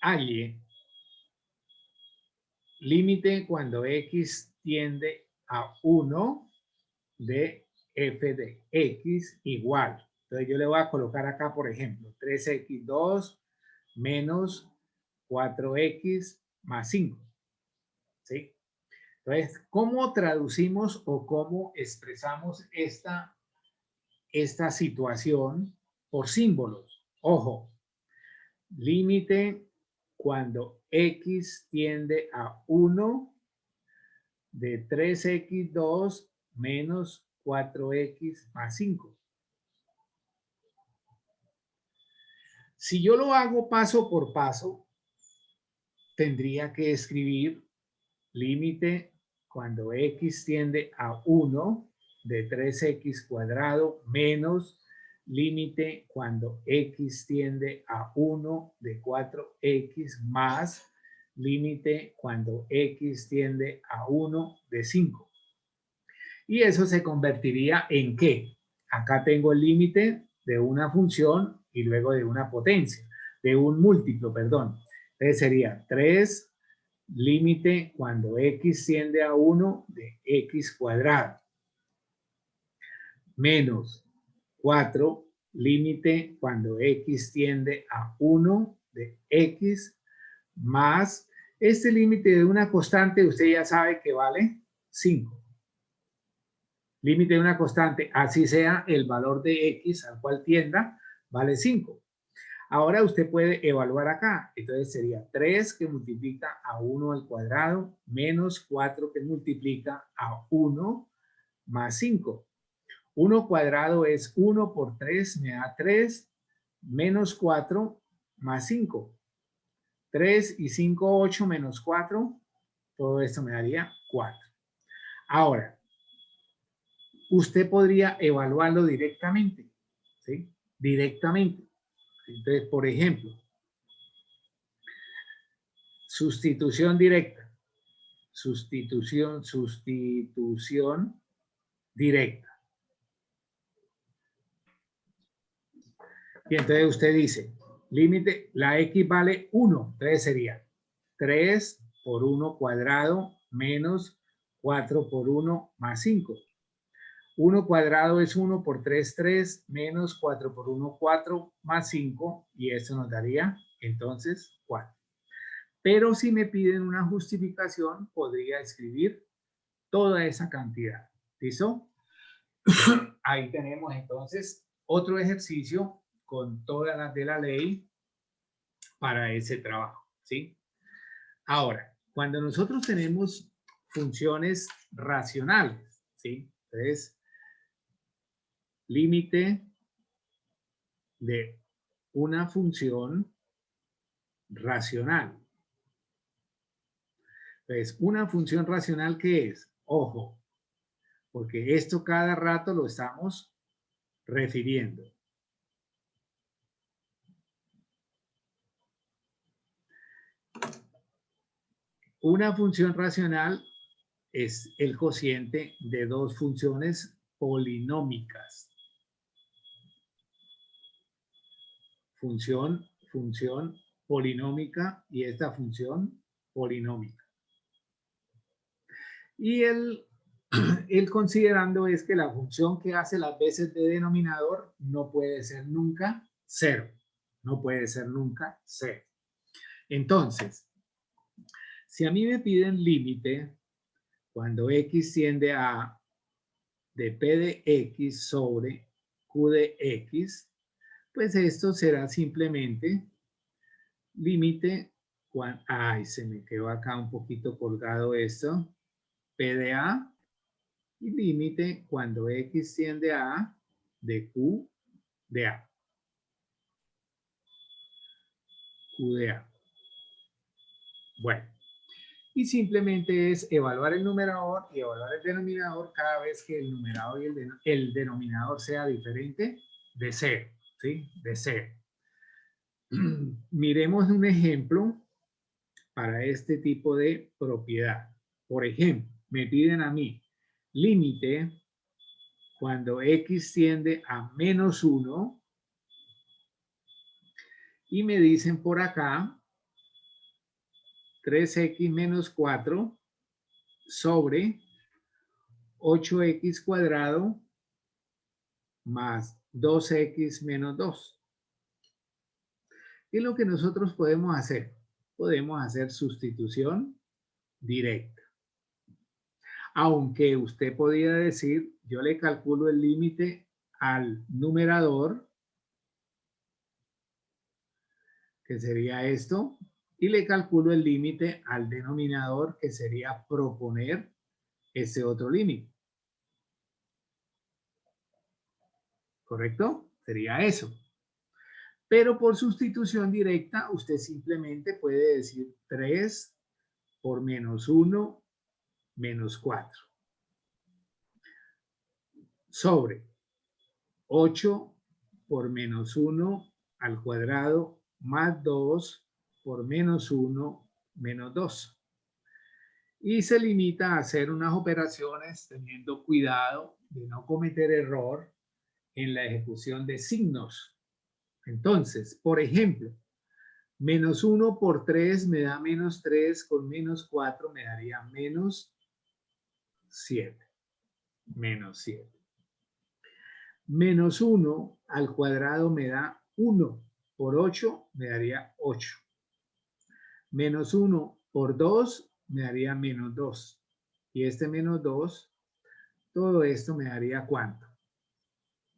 Halle límite cuando x tiende a 1 de f de x igual. Entonces yo le voy a colocar acá, por ejemplo, 3x2 menos 4x más 5. ¿Sí? Entonces, ¿cómo traducimos o cómo expresamos esta situación por símbolos? Ojo, límite cuando x tiende a 1 de 3x2 menos 4x más 5. Si yo lo hago paso por paso, tendría que escribir límite cuando x tiende a 1 de 3x cuadrado menos límite cuando x tiende a 1 de 4x más límite cuando x tiende a 1 de 5. Y eso se convertiría en ¿qué? Acá tengo el límite de una función y luego de una potencia, de un múltiplo, perdón. Entonces sería 3 límite cuando x tiende a 1 de x cuadrado, menos 4, límite cuando x tiende a 1 de x, más este límite de una constante, usted ya sabe que vale 5. Límite de una constante, así sea el valor de x al cual tienda, vale 5. Ahora usted puede evaluar acá. Entonces sería 3 que multiplica a 1 al cuadrado, menos 4 que multiplica a 1 más 5. 1 cuadrado es 1 por 3, me da 3, menos 4 más 5. 3 y 5, 8 menos 4, todo esto me daría 4. Ahora, usted podría evaluarlo directamente, ¿sí? Directamente. Entonces, por ejemplo, sustitución directa. Sustitución directa. Y entonces usted dice, límite, la x vale 1, entonces sería 3 por 1 cuadrado menos 4 por 1 más 5. 1 cuadrado es 1 por 3, 3, menos 4 por 1, 4, más 5, y eso nos daría entonces 4. Pero si me piden una justificación, podría escribir toda esa cantidad. ¿Listo? Ahí tenemos entonces otro ejercicio con todas las de la ley para ese trabajo, ¿sí? Ahora, cuando nosotros tenemos funciones racionales, ¿sí? Entonces, límite de una función racional. Entonces, una función racional, ¿qué es? Ojo, porque esto cada rato lo estamos refiriendo. Una función racional es el cociente de dos funciones polinómicas. Función polinómica y esta función polinómica. Y el considerando es que la función que hace las veces de denominador no puede ser nunca 0. No puede ser nunca 0. Entonces, si a mí me piden límite cuando x tiende a de p de x sobre q de x, pues esto será simplemente límite cuando... Ay, se me quedó acá un poquito colgado esto. P de a y límite cuando x tiende a A de Q de A. Q de A. Bueno, y simplemente es evaluar el numerador y evaluar el denominador cada vez que el numerador y el denominador sea diferente de 0, ¿sí? De 0. Miremos un ejemplo para este tipo de propiedad. Por ejemplo, me piden a mí límite cuando x tiende a menos 1 y me dicen por acá 3x menos 4 sobre 8x cuadrado más 2x menos 2. ¿Qué es lo que nosotros podemos hacer? Podemos hacer sustitución directa. Aunque usted podría decir, yo le calculo el límite al numerador, que sería esto, y le calculo el límite al denominador, que sería proponer ese otro límite. ¿Correcto? Sería eso. Pero por sustitución directa, usted simplemente puede decir 3 por menos 1 menos 4. Sobre 8 por menos 1 al cuadrado más 2 por menos 1 menos 2. Y se limita a hacer unas operaciones teniendo cuidado de no cometer error en la ejecución de signos. Entonces, por ejemplo, Menos 1 por 3 me da menos 3, con menos 4 me daría menos 7. Menos 7. Menos 1 al cuadrado me da 1 por 8 me daría 8. Menos 1 por 2 me daría menos 2. Y este menos 2, todo esto me daría ¿cuánto?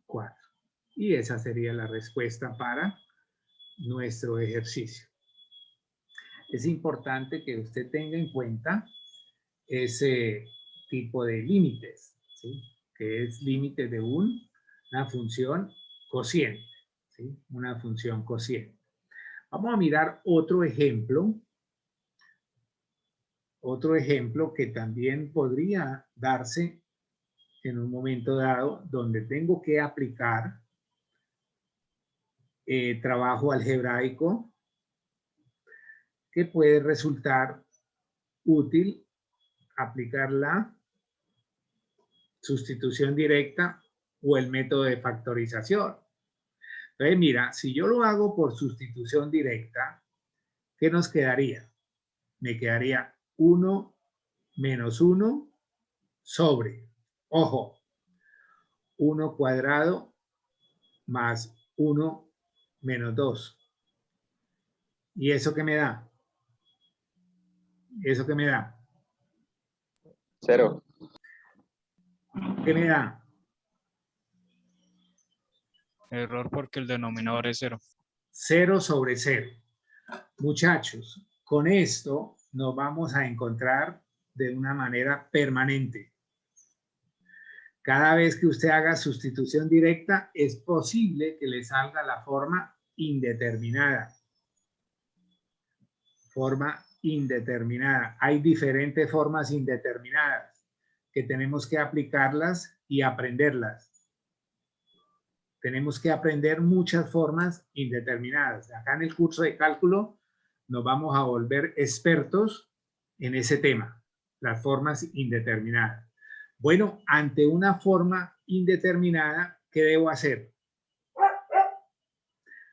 4. Y esa sería la respuesta para nuestro ejercicio. Es importante que usted tenga en cuenta ese tipo de límites, ¿sí? Que es límite de una función cociente, ¿sí? Una función cociente. Vamos a mirar otro ejemplo que también podría darse en un momento dado donde tengo que aplicar trabajo algebraico que puede resultar útil aplicar la sustitución directa o el método de factorización. Entonces, mira, si yo lo hago por sustitución directa, ¿qué nos quedaría? Me quedaría 1 menos 1 sobre, ojo, 1 cuadrado más 1 menos 2. ¿Y eso qué me da? ¿Eso qué me da? 0. ¿Qué me da? Error porque el denominador es 0. 0 sobre 0. Muchachos, con esto nos vamos a encontrar de una manera permanente. Cada vez que usted haga sustitución directa, es posible que le salga la forma indeterminada. Forma indeterminada. Hay diferentes formas indeterminadas que tenemos que aplicarlas y aprenderlas. Tenemos que aprender muchas formas indeterminadas. Acá en el curso de cálculo nos vamos a volver expertos en ese tema, las formas indeterminadas. Bueno, ante una forma indeterminada, ¿qué debo hacer?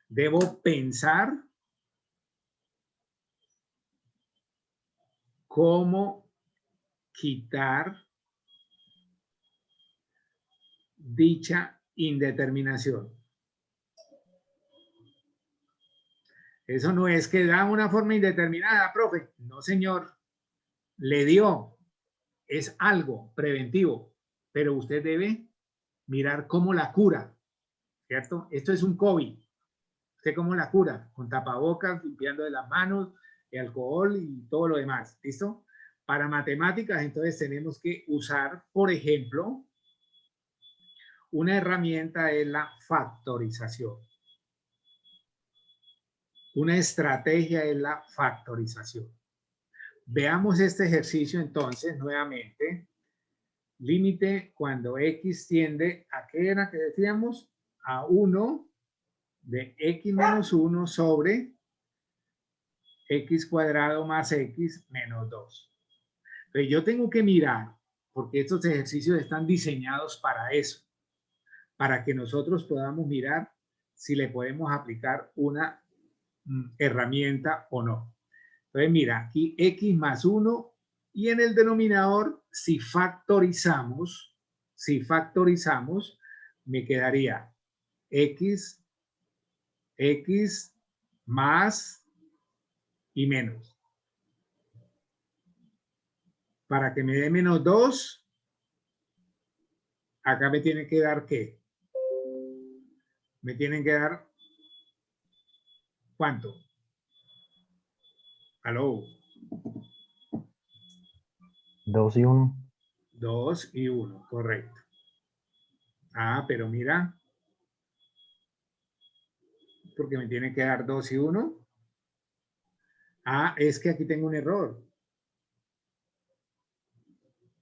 Debo pensar cómo quitar dicha indeterminación. Eso no es que da una forma indeterminada, profe. No, señor. Le dio. Es algo preventivo, pero usted debe mirar cómo la cura, ¿cierto? Esto es un COVID. ¿Usted cómo la cura? Con tapabocas, limpiando de las manos, de alcohol y todo lo demás. ¿Listo? Para matemáticas, entonces tenemos que usar, por ejemplo, una herramienta es la factorización. Una estrategia es la factorización. Veamos este ejercicio entonces nuevamente. Límite cuando x tiende a, ¿qué era que decíamos? A 1 de x menos 1 sobre x cuadrado más x menos 2. Entonces yo tengo que mirar, porque estos ejercicios están diseñados para eso, para que nosotros podamos mirar si le podemos aplicar una herramienta o no. Entonces mira, aquí x más 1 y en el denominador, si factorizamos, me quedaría x más y menos. Para que me dé menos 2, acá me tiene que dar ¿qué? Me tienen que dar ¿cuánto? ¿Aló? 2 y 1. 2 y 1, correcto. Ah, pero mira, porque me tiene que dar 2 y 1. Ah, es que aquí tengo un error.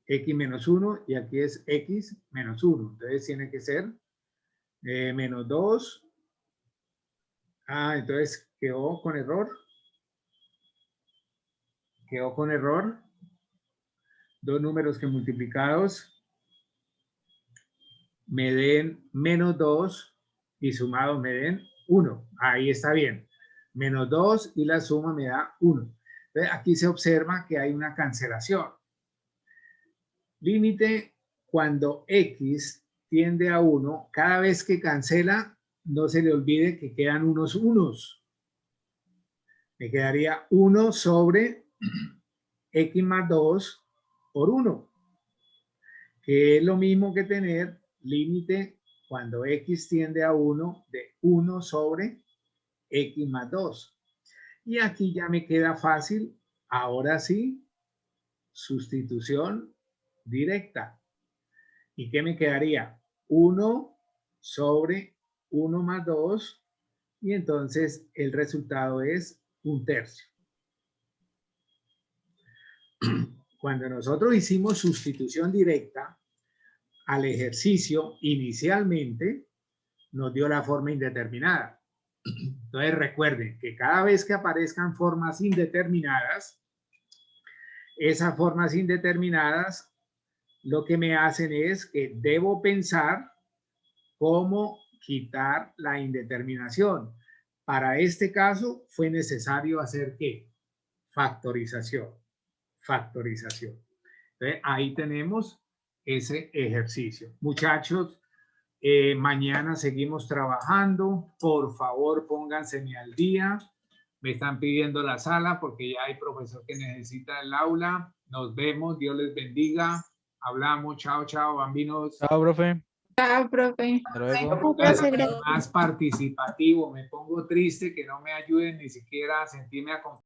X menos 1 y aquí es X menos 1. Entonces tiene que ser menos 2. Ah, entonces quedó con error. Quedó con error. Dos números que multiplicados me den menos 2 y sumados me den 1. Ahí está bien. menos 2 y la suma me da 1. Entonces, aquí se observa que hay una cancelación. Límite cuando x tiende a 1, cada vez que cancela, no se le olvide que quedan unos unos. Me quedaría 1 sobre x más 2 por 1, que es lo mismo que tener límite cuando x tiende a 1 de 1 sobre x más 2. Y aquí ya me queda fácil, ahora sí, sustitución directa. ¿Y qué me quedaría? 1 sobre 1 más 2, y entonces el resultado es 1/3. Cuando nosotros hicimos sustitución directa al ejercicio, inicialmente nos dio la forma indeterminada. Entonces recuerden que cada vez que aparezcan formas indeterminadas, esas formas indeterminadas lo que me hacen es que debo pensar cómo quitar la indeterminación. Para este caso fue necesario hacer ¿qué? Factorización. Factorización. Entonces, ahí tenemos ese ejercicio. Muchachos, mañana seguimos trabajando. Por favor, pónganse al día. Me están pidiendo la sala porque ya hay profesor que necesita el aula. Nos vemos. Dios les bendiga. Hablamos. Chao, chao, bambinos. Chao, profe. Chao, profe. Hasta luego. Profe, gracias. Más participativo. Me pongo triste que no me ayuden ni siquiera a sentirme acompañado.